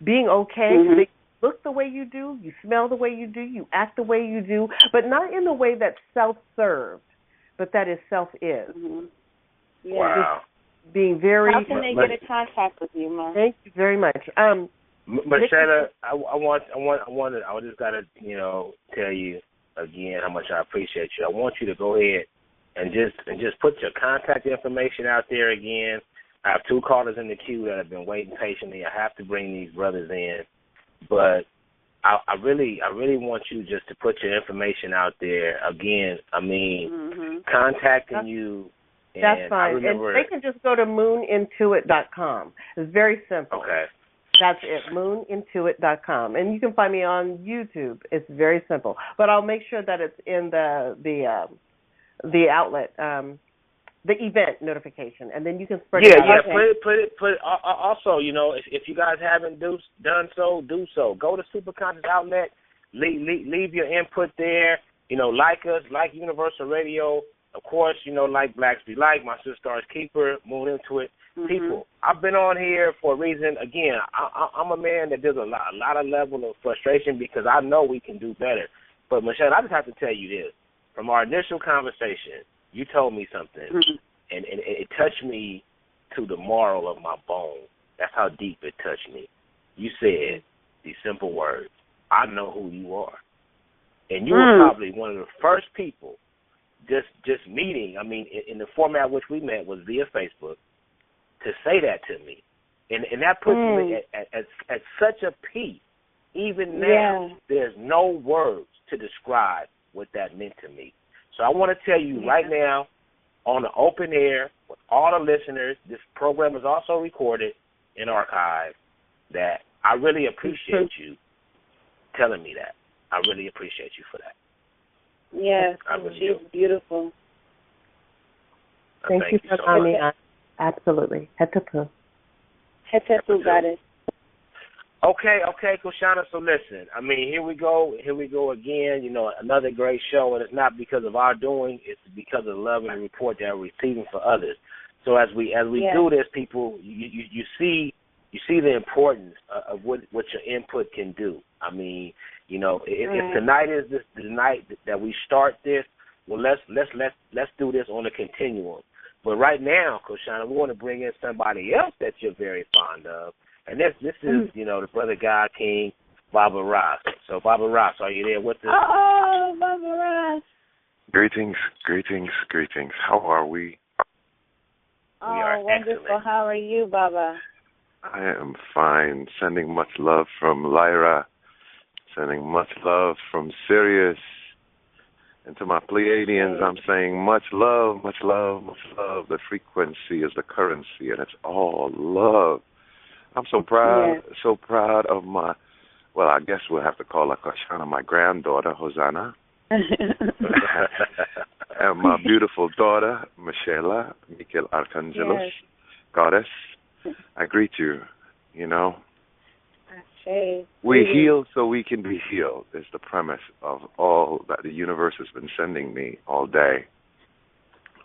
being okay, that you look the way you do, you smell the way you do, you act the way you do, but not in the way that's self-served, but that is self-is. Wow. Just being very... How can they get in contact with you, Ma? Thank you very much. But Shana, I just gotta, tell you again how much I appreciate you. I want you to go ahead and just put your contact information out there again. I have 2 callers in the queue that have been waiting patiently. I have to bring these brothers in, but I really want you just to put your information out there again. I mean, contacting you. That's fine. And they can just go to moonintuit.com. It's very simple. Okay. That's it, moonintuit.com. And you can find me on YouTube. It's very simple. But I'll make sure that it's in the outlet, the event notification, and then you can spread it out. Put it. Also, if you guys haven't done so, do so. Go to Superconscious Outlet, leave your input there. Like us, like Universal Radio. Of course, like Blacks Be Like, my Sister Stars Keeper, Moon Into It. People, I've been on here for a reason. Again, I'm a man that there's a lot of level of frustration because I know we can do better. But Michelle, I just have to tell you this. From our initial conversation, you told me something, and it touched me to the marrow of my bone. That's how deep it touched me. You said these simple words, I know who you are. And you were probably one of the first people just meeting, in the format which we met was via Facebook, to say that to me. And that puts me at such a peace. Even now, there's no words to describe what that meant to me. So I want to tell you right now, on the open air, with all the listeners, this program is also recorded and archived, that I really appreciate you telling me that. I really appreciate you for that. Yes, she's beautiful. Thank you for having me on. Absolutely. Hetepu. Hetepu, Goddess. Okay, Koshana, so listen, here we go again, another great show, and it's not because of our doing, it's because of the love and the report that we're receiving for others. So as we do this, people, you see the importance of what your input can do. If tonight is the night that we start this, well, let's do this on a continuum. But right now, Koshana, we want to bring in somebody else that you're very fond of, and this is the brother God King, Baba Ross. So Baba Ross, are you there with us? Oh, Baba Ross. Greetings, greetings, greetings. How are we? Oh, we are wonderful. Excellent. How are you, Baba? I am fine. Sending much love from Lyra. Sending much love from Sirius. And to my Pleiadians, I'm saying much love, much love, much love. The frequency is the currency, and it's all love. I'm so proud, so proud of my, well, I guess we'll have to call her Koshana, my granddaughter, Hosanna. And my beautiful daughter, Michela, Michael Archangelos, Goddess. I greet you, We heal so we can be healed is the premise of all that the universe has been sending me all day.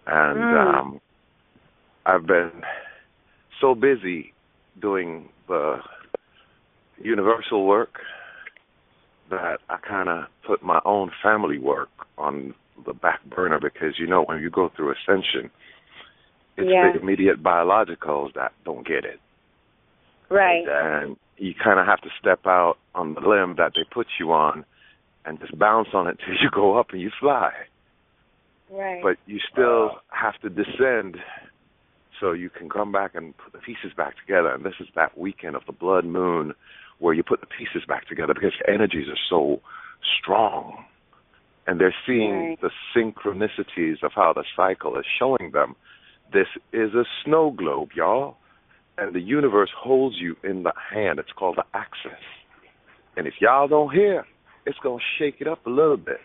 And I've been so busy doing the universal work that I kind of put my own family work on the back burner because, when you go through ascension, it's the immediate biologicals that don't get it. Right. And you kind of have to step out on the limb that they put you on and just bounce on it till you go up and you fly. Right. But you still have to descend so you can come back and put the pieces back together. And this is that weekend of the blood moon where you put the pieces back together because energies are so strong. And they're seeing the synchronicities of how the cycle is showing them. This is a snow globe, y'all. And the universe holds you in the hand. It's called the axis. And if y'all don't hear, it's going to shake it up a little bit.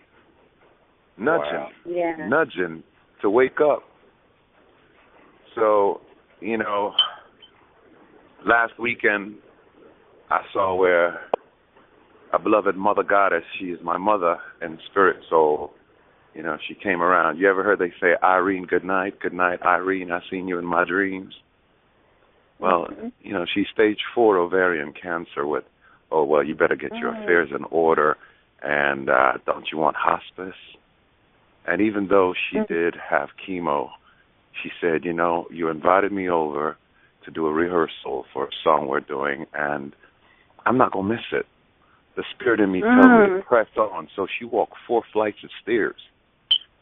Nudging to wake up. So, last weekend I saw where a beloved mother goddess, she is my mother in spirit soul, she came around. You ever heard they say, Irene, good night, Irene, I seen you in my dreams? Well, she's stage 4 ovarian cancer with, you better get your affairs in order, and don't you want hospice? And even though she did have chemo, she said, you invited me over to do a rehearsal for a song we're doing, and I'm not going to miss it. The spirit in me tells me to press on. So she walked 4 flights of stairs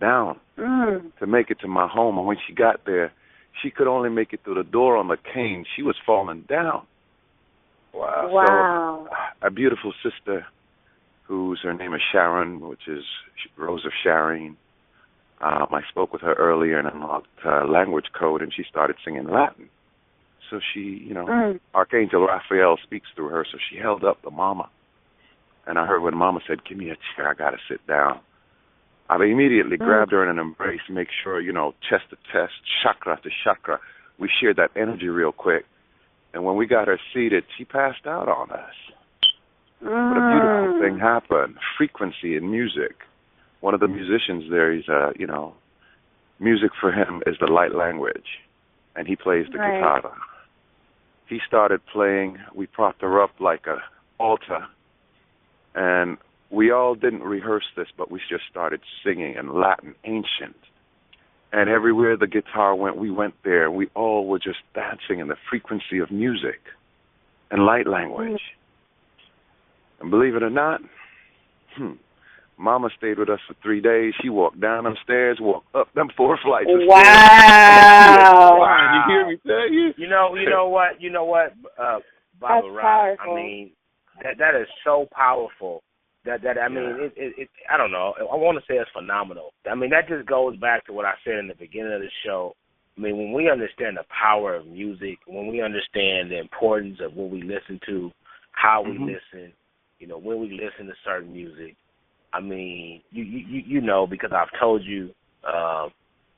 down to make it to my home, and when she got there, she could only make it through the door on the cane. She was falling down. Wow. So a beautiful sister her name is Sharon, which is Rose of Sharon. I spoke with her earlier and unlocked language code, and she started singing Latin. So she, Archangel Raphael speaks through her, so she held up the mama. And I heard when mama said, give me a chair, I got to sit down. I immediately grabbed her in an embrace, make sure, chest to chest, chakra to chakra. We shared that energy real quick. And when we got her seated, she passed out on us. But a beautiful thing happened. Frequency in music. One of the musicians there, he's, music for him is the light language. And he plays the guitar. He started playing. We propped her up like an altar. And we all didn't rehearse this, but we just started singing in Latin, ancient. And everywhere the guitar went, we went there. We all were just dancing in the frequency of music and light language. And believe it or not, Mama stayed with us for 3 days. She walked down them stairs, walked up them 4 flights of stairs. Wow. You hear me tell you? You know what, Baba Ross, I mean, that is so powerful. It I don't know. I want to say it's phenomenal. I mean, that just goes back to what I said in the beginning of the show. I mean, when we understand the power of music, when we understand the importance of what we listen to, how we listen, when we listen to certain music, I mean, you know, because I've told you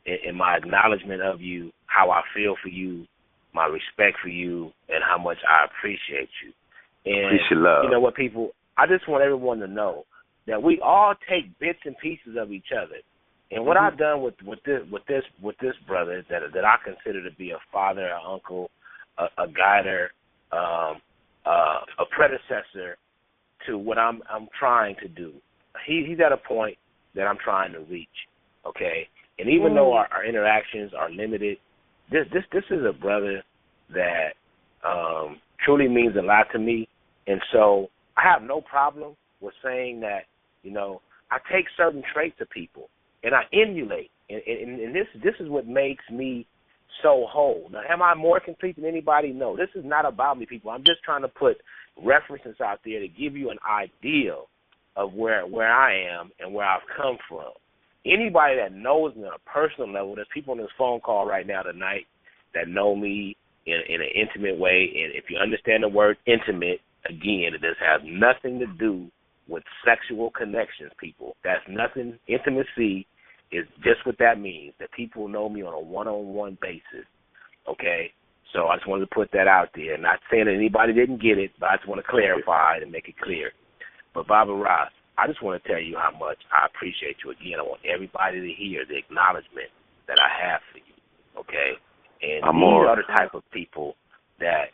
in my acknowledgement of you how I feel for you, my respect for you, and how much I appreciate you. And appreciate love. You know what, people? I just want everyone to know that we all take bits and pieces of each other. And what I've done with this brother that I consider to be a father, an uncle, a guider, a predecessor to what I'm trying to do. He's at a point that I'm trying to reach. Okay, And even though our interactions are limited, this is a brother that truly means a lot to me. And so I have no problem with saying that, you know, I take certain traits of people and I emulate. And this is what makes me so whole. Now, am I more complete than anybody? No. This is not about me, people. I'm just trying to put references out there to give you an idea of where I am and where I've come from. Anybody that knows me on a personal level, there's people on this phone call right now tonight that know me in an intimate way. And if you understand the word intimate, again, it does have nothing to do with sexual connections, people. That's nothing. Intimacy is just what that means, that people know me on a one-on-one basis, okay? So I just wanted to put that out there. Not saying that anybody didn't get it, but I just want to clarify it and make it clear. But Baba Ross, I just want to tell you how much I appreciate you. Again, I want everybody to hear the acknowledgement that I have for you, okay? And these are the type of people that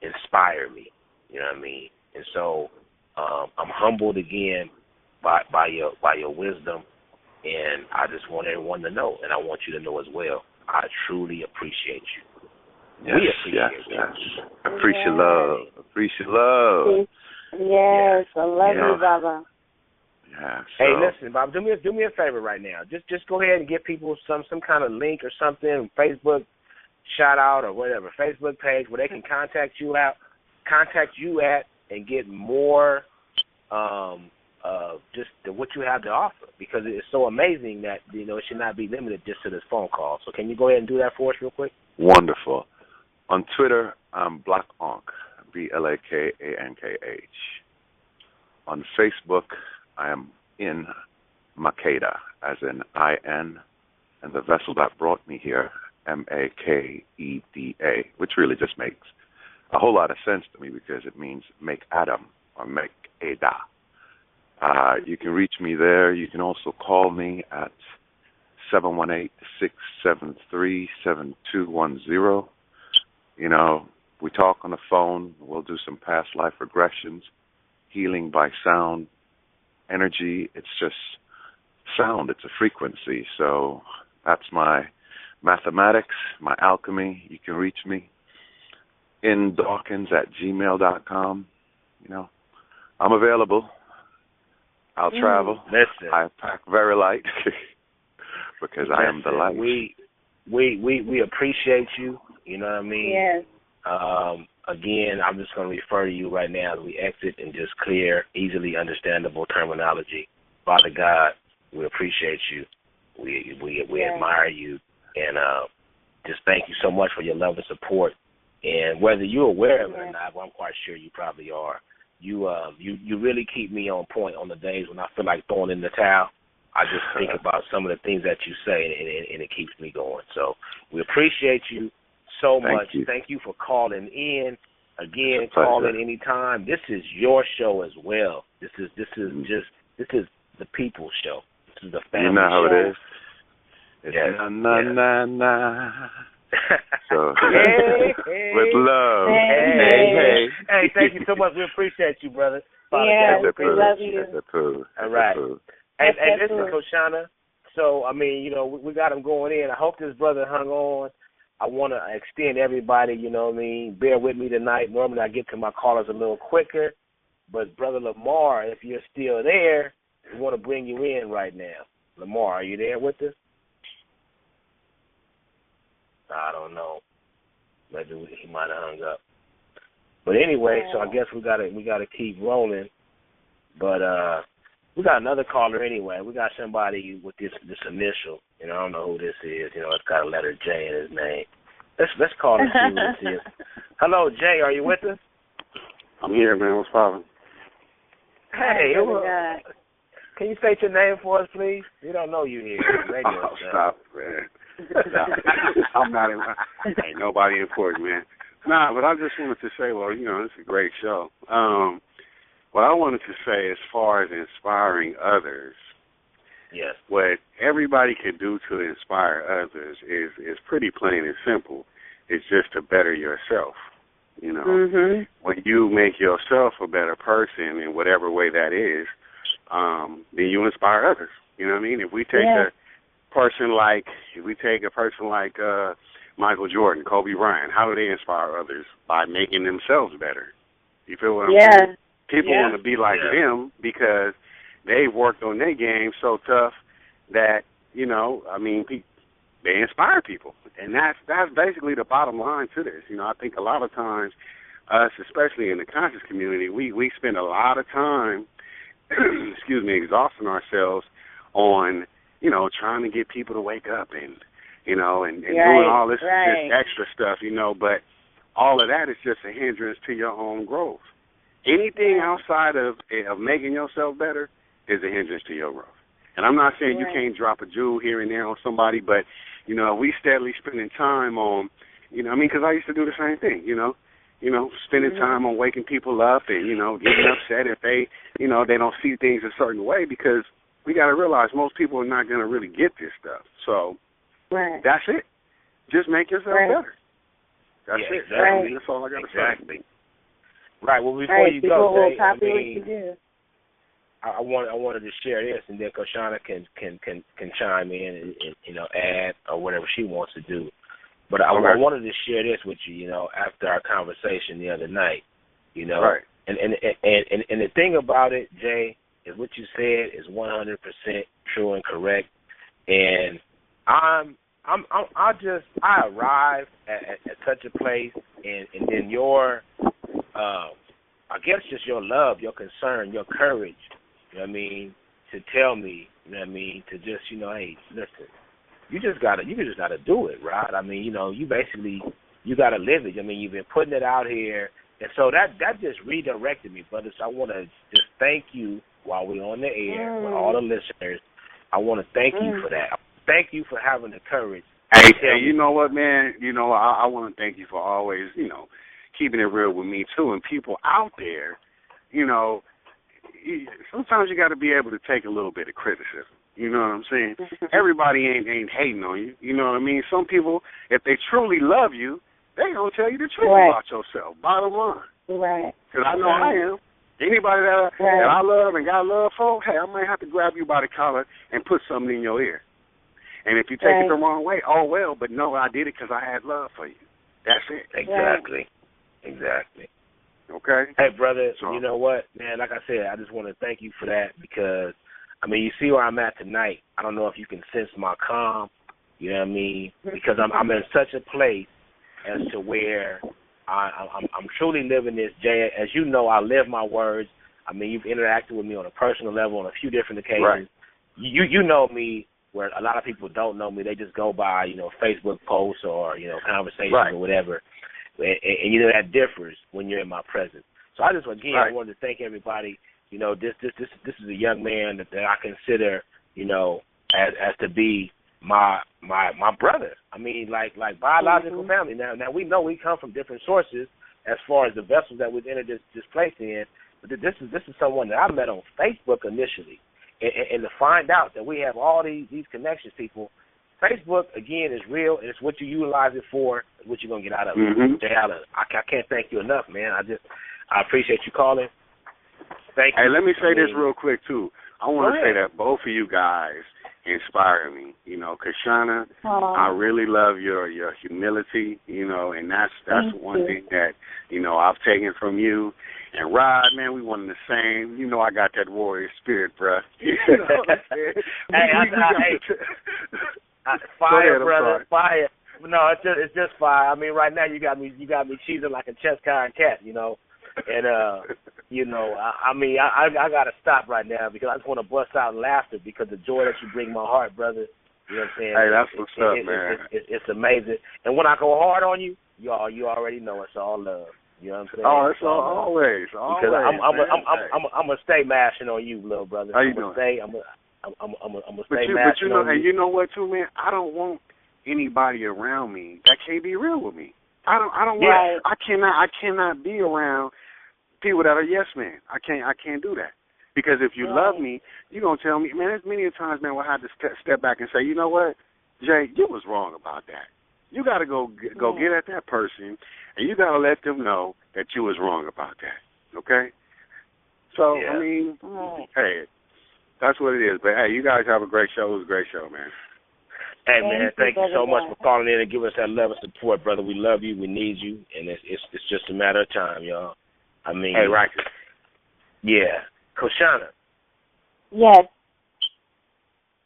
inspire me, you know what I mean? And so I'm humbled again by your wisdom, and I just want everyone to know, and I want you to know as well. I truly appreciate you. Yes, we appreciate you. Yes. Appreciate love. Appreciate love. Yes, I love you, Baba. Yeah. So. Hey, listen, Bob, do me a favor right now. Just go ahead and give people some kind of link or something, Facebook shout out or whatever, Facebook page where they can contact you at, and get more just what you have to offer, because it's so amazing that, you know, it should not be limited just to this phone call. So can you go ahead and do that for us real quick? Wonderful. On Twitter, I'm Black Ankh, BLAKANKH. On Facebook, I am in Makeda, as in I-N, and the vessel that brought me here, M-A-K-E-D-A, which really just makes a whole lot of sense to me because it means make Adam or make Ada. You can reach me there. You can also call me at 718-673-7210. You know, we talk on the phone. We'll do some past life regressions, healing by sound, energy. It's just sound. It's a frequency. So that's my mathematics, my alchemy. You can reach me in Dawkins@gmail.com. You know, I'm available. I'll travel. Listen. I pack very light because I am the light. We appreciate you. You know what I mean? Yes. Again, I'm just going to refer to you right now as we exit in just clear, easily understandable terminology. Father God, we appreciate you. We admire you, and just thank you so much for your love and support. And whether you're aware of it or not, well, I'm quite sure you probably are. You really keep me on point on the days when I feel like throwing in the towel. I just think about some of the things that you say, and it keeps me going. So we appreciate you so much. Thank you for calling in. Again, call in anytime. This is your show as well. This is the people's show. This is the family show. You know how it is. It's yes. na. So with love. Hey, thank you so much. We appreciate you, brother. Yes, we love you. All right. Hey, listen, Koshana. So, I mean, you know, we got him going in. I hope this brother hung on. I want to extend everybody, you know what I mean, bear with me tonight. Normally I get to my callers a little quicker. But, Brother Lamar, if you're still there, we want to bring you in right now. Lamar, are you there with us? I don't know. Maybe he might have hung up. But anyway, so I guess we gotta keep rolling. But we got another caller anyway. We got somebody with this initial. You know, I don't know who this is. You know, it's got a letter J in his name. Let's call and see who this is. Hello, Jay. Are you with us? I'm here, man. What's poppin'? Hey, can you state your name for us, please? We don't know you here. Radio stop, man. I'm not. Ain't nobody important, man. Nah, but I just wanted to say, well, you know, this is a great show. What I wanted to say, as far as inspiring others, yes, what everybody can do to inspire others is pretty plain and simple. It's just to better yourself. You know, when you make yourself a better person in whatever way that is, then you inspire others. You know what I mean? If we take person like, if we take a person like Michael Jordan, Kobe Bryant, how do they inspire others? By making themselves better. You feel what I'm saying? People want to be like them because they've worked on their game so tough that, you know, I mean, they inspire people. And that's basically the bottom line to this. You know, I think a lot of times, us, especially in the conscious community, we spend a lot of time, exhausting ourselves on, you know, trying to get people to wake up and, you know, and doing all this extra stuff, you know, but all of that is just a hindrance to your own growth. Anything outside of making yourself better is a hindrance to your growth. And I'm not saying you can't drop a jewel here and there on somebody, but, you know, we steadily spending time on, you know, I mean, because I used to do the same thing, you know, spending time on waking people up and, you know, getting upset if they, you know, they don't see things a certain way, because we got to realize most people are not going to really get this stuff. So that's it. Just make yourself better. That's it. Exactly. That's all I got to say. Right. Well, before you go, Jay, I wanted to share this, and then Koshana can chime in and you know, add or whatever she wants to do. But I wanted to share this with you, you know, after our conversation the other night, you know, and the thing about it, Jay, is what you said is 100% true and correct, and I arrived at such a place, and then your I guess just your love, your concern, your courage, you know what I mean, to tell me, you know what I mean, to just, you know, hey, listen, you just gotta do it, right? I mean, you know, you gotta live it. I mean, you've been putting it out here, and so that just redirected me, brother. So I want to just thank you while we're on the air with all the listeners. I want to thank you for that. Thank you for having the courage. Hey, you know what, man? You know, I want to thank you for always, you know, keeping it real with me too, and people out there, you know, sometimes you got to be able to take a little bit of criticism. You know what I'm saying? Everybody ain't hating on you. You know what I mean? Some people, if they truly love you, they gonna tell you the truth about yourself. Bottom line. Because I know I am. Anybody that I love and got love for, hey, I might have to grab you by the collar and put something in your ear. And if you take it the wrong way, oh well. But no, I did it because I had love for you. That's it. Exactly. Okay. Hey, brother, you know what, man? Like I said, I just want to thank you for that, because, I mean, you see where I'm at tonight. I don't know if you can sense my calm, you know what I mean? Because I'm in such a place as to where I'm truly living this, Jay. As you know, I live my words. I mean, you've interacted with me on a personal level on a few different occasions. Right. You know me, where a lot of people don't know me. They just go by, you know, Facebook posts or, you know, conversations or whatever. And you know, that differs when you're in my presence. So I just, again, I wanted to thank everybody. You know, this is a young man that I consider, you know, as to be my brother. I mean, like biological family. Now we know we come from different sources as far as the vessels that we've entered this place in. But this is someone that I met on Facebook initially, and to find out that we have all these connections, people. Facebook, again, is real, and it's what you utilize it for, what you're going to get out of it. Jay Allen, I can't thank you enough, man. I appreciate you calling. Thank you. Hey, let me say this real quick, too. I want to say that both of you guys inspire me. You know, Koshana, I really love your humility, you know, and that's one thing that, you know, I've taken from you. And Rod, man, we one and the same. You know, I got that warrior spirit, bruh. You know what I'm saying? Fire, brother, fire. No, it's just fire. I mean, right now you got me cheesing like a chest-carrying cat, you know. And you know, I mean, I gotta stop right now because I just want to bust out in laughter because the joy that you bring my heart, brother. You know what I'm saying? Hey, that's what's up, man. It's amazing. And when I go hard on you, you already know it's all love. You know what I'm saying? Oh, it's always. Because I'm gonna stay mashing on you, little brother. How you doing? I'm gonna stay mashing on you. And you know what, too, man? I don't want anybody around me that can't be real with me. I don't want. I cannot be around people that are yes men. I can't do that. Because if you love me, you're gonna tell me, man. There's many times, man, where I had to step back and say, you know what, Jay, you was wrong about that. You got to go get at that person, and you got to let them know that you was wrong about that. Okay? So I mean, hey, that's what it is. But hey, you guys have a great show. It was a great show, man. Hey, man, thank you so much for calling in and giving us that love and support, brother. We love you. We need you. And it's just a matter of time, y'all. I mean. Hey, Rocky. Yeah. Koshana. Yes.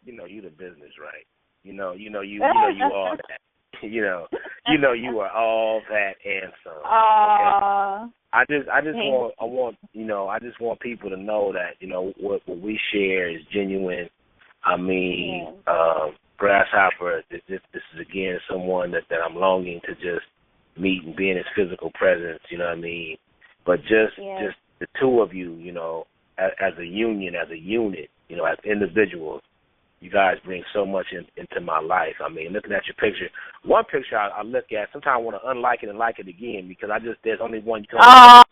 You know you the business, right? You know you all that. You are all that and some. Okay? I just want people to know that, what we share is genuine. I mean, Grasshopper, this is again someone that I'm longing to just meet and be in his physical presence, you know what I mean? But just the two of you, as a union, as a unit, as individuals, you guys bring so much into my life. I mean, looking at your picture, one picture I look at, sometimes I want to unlike it and like it again because there's only one you can I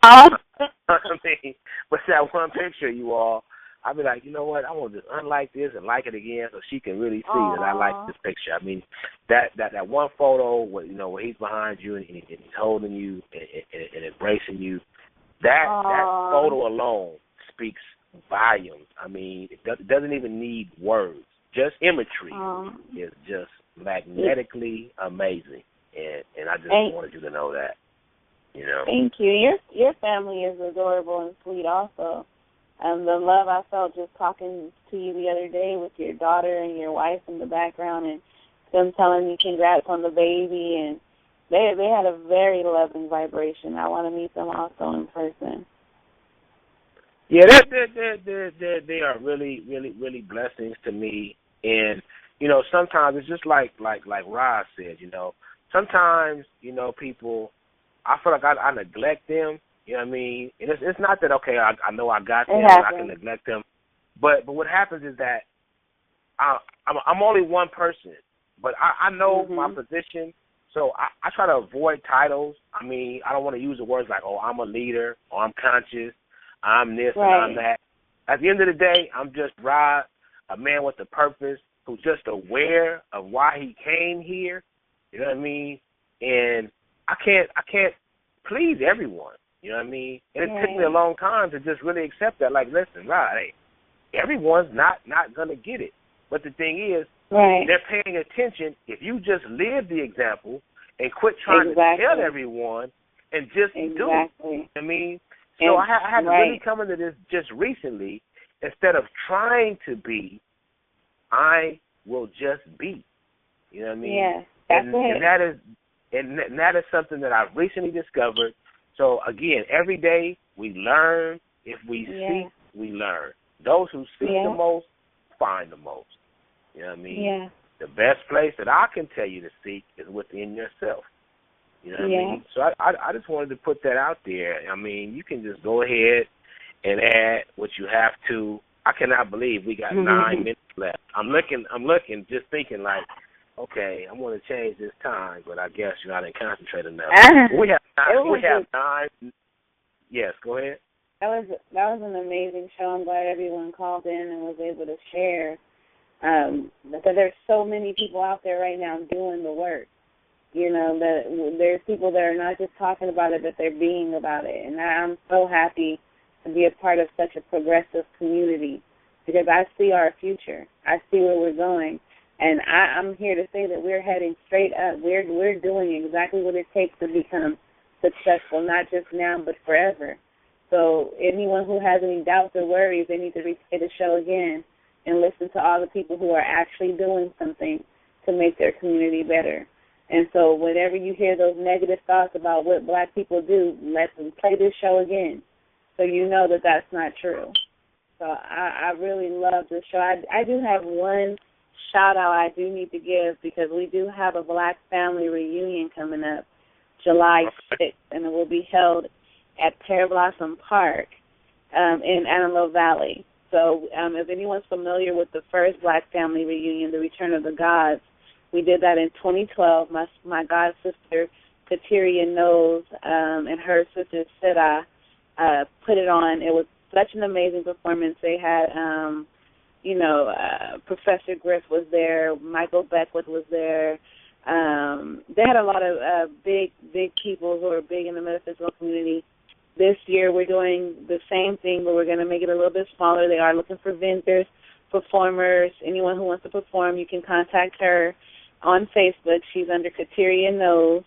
mean, but that one picture, you all, I'll be like, you know what, I want to just unlike this and like it again so she can really see that I like this picture. I mean, that one photo where, where he's behind you and he's holding you and embracing you, that photo alone speaks volumes. I mean, it doesn't even need words. Just imagery is just magnetically amazing, and I just wanted you to know that. Thank you. Your family is adorable and sweet, also. The love I felt just talking to you the other day with your daughter and your wife in the background, and them telling me congrats on the baby, and they had a very loving vibration. I want to meet them also in person. Yeah, they are really, really, really blessings to me. And, sometimes it's just like Roz said, sometimes, people, I feel like I neglect them, you know what I mean? And it's not that, okay, I know I got them and I can neglect them. But what happens is that I'm only one person, but I know my position, so I try to avoid titles. I mean, I don't want to use the words like, oh, I'm a leader or I'm conscious. I'm this and I'm that. At the end of the day, I'm just Rod, a man with a purpose who's just aware of why he came here. You know what I mean? And I can't please everyone. You know what I mean? And it took me a long time to just really accept that. Like, listen, Rod, hey, everyone's not gonna get it. But the thing is, they're paying attention if you just live the example and quit trying to tell everyone and just do it. You know what I mean? So I had to really come into this just recently. Instead of trying to be, I will just be. You know what I mean? Yeah, that's it. And that is something that I've recently discovered. So again, every day we learn. If we seek, we learn. Those who seek the most find the most. You know what I mean? Yeah. The best place that I can tell you to seek is within yourself. You know what I mean? So I just wanted to put that out there. I mean, you can just go ahead and add what you have to. I cannot believe we got 9 minutes left. I'm looking, just thinking like, okay, I'm going to change this time, but I guess I didn't concentrate enough. We have 9. Yes, go ahead. That was an amazing show. I'm glad everyone called in and was able to share. Because there's so many people out there right now doing the work. That there's people that are not just talking about it, but they're being about it. And I'm so happy to be a part of such a progressive community because I see our future. I see where we're going. And I'm here to say that we're heading straight up. We're doing exactly what it takes to become successful, not just now, but forever. So anyone who has any doubts or worries, they need to replay the show again and listen to all the people who are actually doing something to make their community better. And so whenever you hear those negative thoughts about what black people do, let them play this show again so you know that that's not true. So I really love this show. I do have one shout-out I do need to give because we do have a black family reunion coming up July 6th, and it will be held at Pear Blossom Park in Antelope Valley. So if anyone's familiar with the first black family reunion, The Return of the Gods, we did that in 2012. My god sister, Kateria Knowles, and her sister, Sida, put it on. It was such an amazing performance. They had, Professor Griff was there. Michael Beckwith was there. They had a lot of big people who are big in the metaphysical community. This year we're doing the same thing, but we're going to make it a little bit smaller. They are looking for vendors, performers. Anyone who wants to perform, you can contact her. on Facebook. She's under Kateria Knows,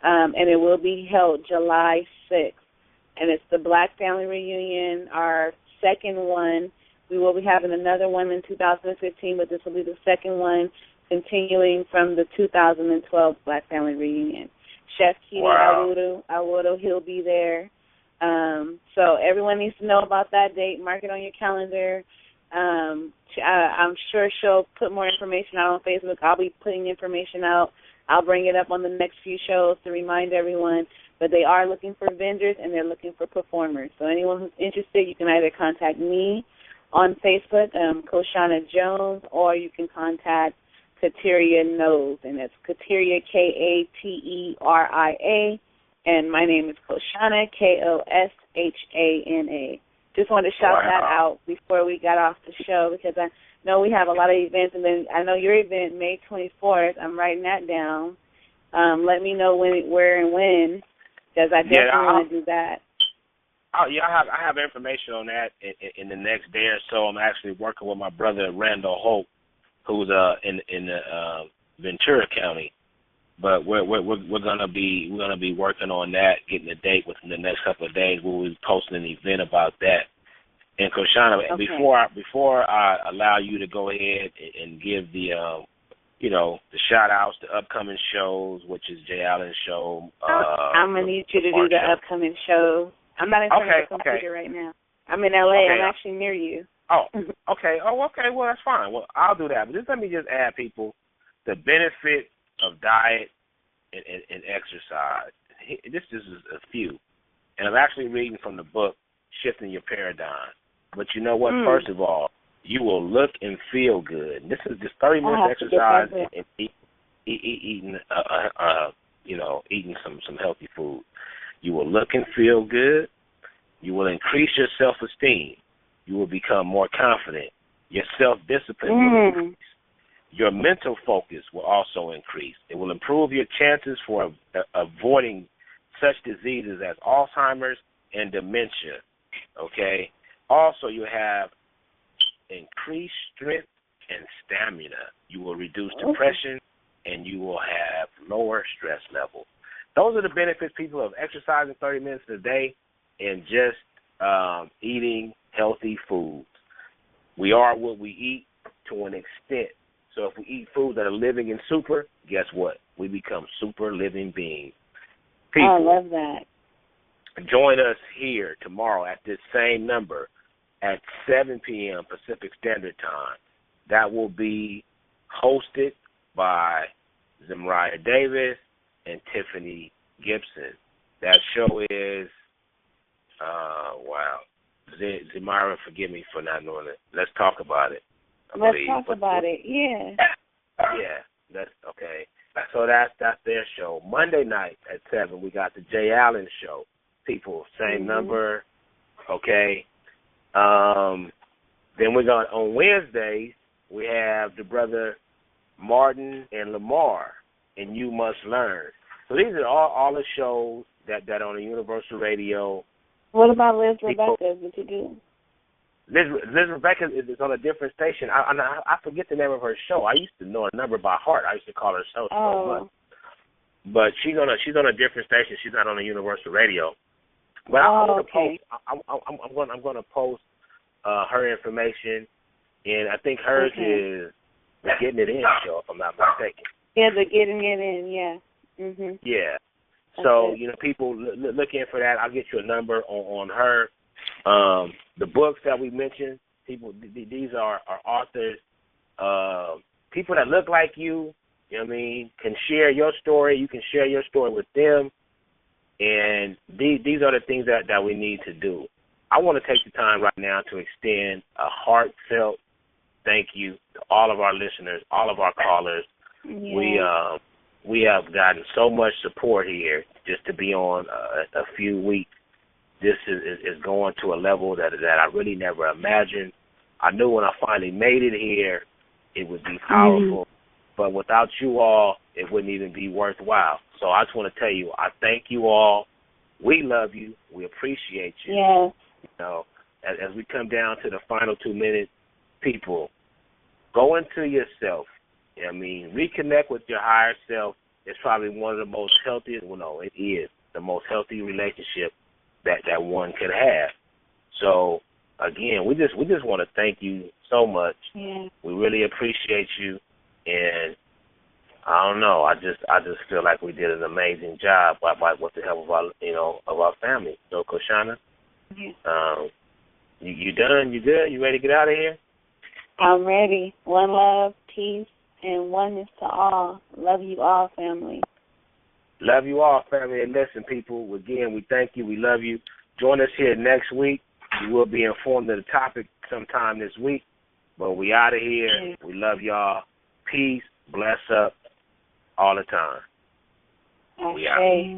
and it will be held July 6th. And it's the Black Family Reunion, our second one. We will be having another one in 2015, but this will be the second one, continuing from the 2012 Black Family Reunion. Chef Keely Awudu, he'll be there. So everyone needs to know about that date. Mark it on your calendar. I'm sure she'll put more information out on Facebook. I'll be putting information out. I'll bring it up on the next few shows to remind everyone. But they are looking for vendors and they're looking for performers. So anyone who's interested, you can either contact me on Facebook, Koshana Jones, or you can contact Kateria Knows, and that's Kateria, Kateria, and my name is Koshana, Koshana. Just wanted to shout that out before we got off the show, because I know we have a lot of events, and then I know your event, May 24th. I'm writing that down. Let me know when, where, and when, because I definitely want to do that. Oh yeah, I have information on that in the next day or so. I'm actually working with my brother Randall Hope, who's in Ventura County. But we're gonna be working on that, getting a date within the next couple of days. We'll be posting an event about that. And Koshana, before I allow you to go ahead and give the the shout outs to upcoming shows, which is Jay Allen's show. I'm gonna need you to do the upcoming show. I'm not in front of the computer right now. I'm in LA. Okay. I'm actually near you. Oh, okay. Oh, okay. Well, that's fine. Well, I'll do that. But let me just add, people, the benefit of diet and exercise. This is a few. And I'm actually reading from the book, Shifting Your Paradigm. But you know what? First of all, you will look and feel good. This is just 30 minutes exercise and eating some healthy food. You will look and feel good. You will increase your self-esteem. You will become more confident. Your self-discipline will increase. Your mental focus will also increase. It will improve your chances for avoiding such diseases as Alzheimer's and dementia, okay? Also, you have increased strength and stamina. You will reduce depression, and you will have lower stress levels. Those are the benefits, people, of exercising 30 minutes a day and just eating healthy foods. We are what we eat to an extent. So if we eat foods that are living in super, guess what? We become super living beings. People, I love that. Join us here tomorrow at this same number at 7 p.m. Pacific Standard Time. That will be hosted by Zemriah Davis and Tiffany Gibson. That show is, Zemriah, forgive me for not knowing it. Let's talk about it. Let's talk about it, yeah. Yeah, that's okay. So that's their show. Monday night at 7, we got the Jay Allen Show. People, same number, okay. Then we're going on Wednesdays. We have the brother Martin and Lamar, and You Must Learn. So these are all the shows that on the Universal Radio. What about Liz Rebecca? What you do? Liz Rebecca is on a different station. I forget the name of her show. I used to know her number by heart. I used to call her so much. But she's on a different station. She's not on the Universal Radio. But I'm going to post her information, and I think hers is the Getting It In show, if I'm not mistaken. Yeah, the Getting It In, yeah. Mm-hmm. Yeah. So, people, look in for that. I'll get you a number on her. The books that we mentioned, people, these are authors, people that look like you, can share your story. You can share your story with them. And these are the things that we need to do. I want to take the time right now to extend a heartfelt thank you to all of our listeners, all of our callers. Yeah. We have gotten so much support here just to be on a few weeks. This is going to a level that I really never imagined. I knew when I finally made it here, it would be powerful. But without you all, it wouldn't even be worthwhile. So I just want to tell you, I thank you all. We love you. We appreciate you. Yeah. As we come down to the final 2 minutes, people, go into yourself I mean, reconnect with your higher self is probably one of the most healthiest. Well, no, it is the most healthy relationship that one could have. So again, we just want to thank you so much. Yeah. We really appreciate you, and I don't know. I just feel like we did an amazing job by with the help of our family. So, Koshana, you done? You good? You ready to get out of here? I'm ready. One love, peace, and oneness to all. Love you all, family. Love you all, family. And listen, people, again, we thank you. We love you. Join us here next week. You will be informed of the topic sometime this week. But we out of here. We love y'all. Peace. Bless up all the time. Okay.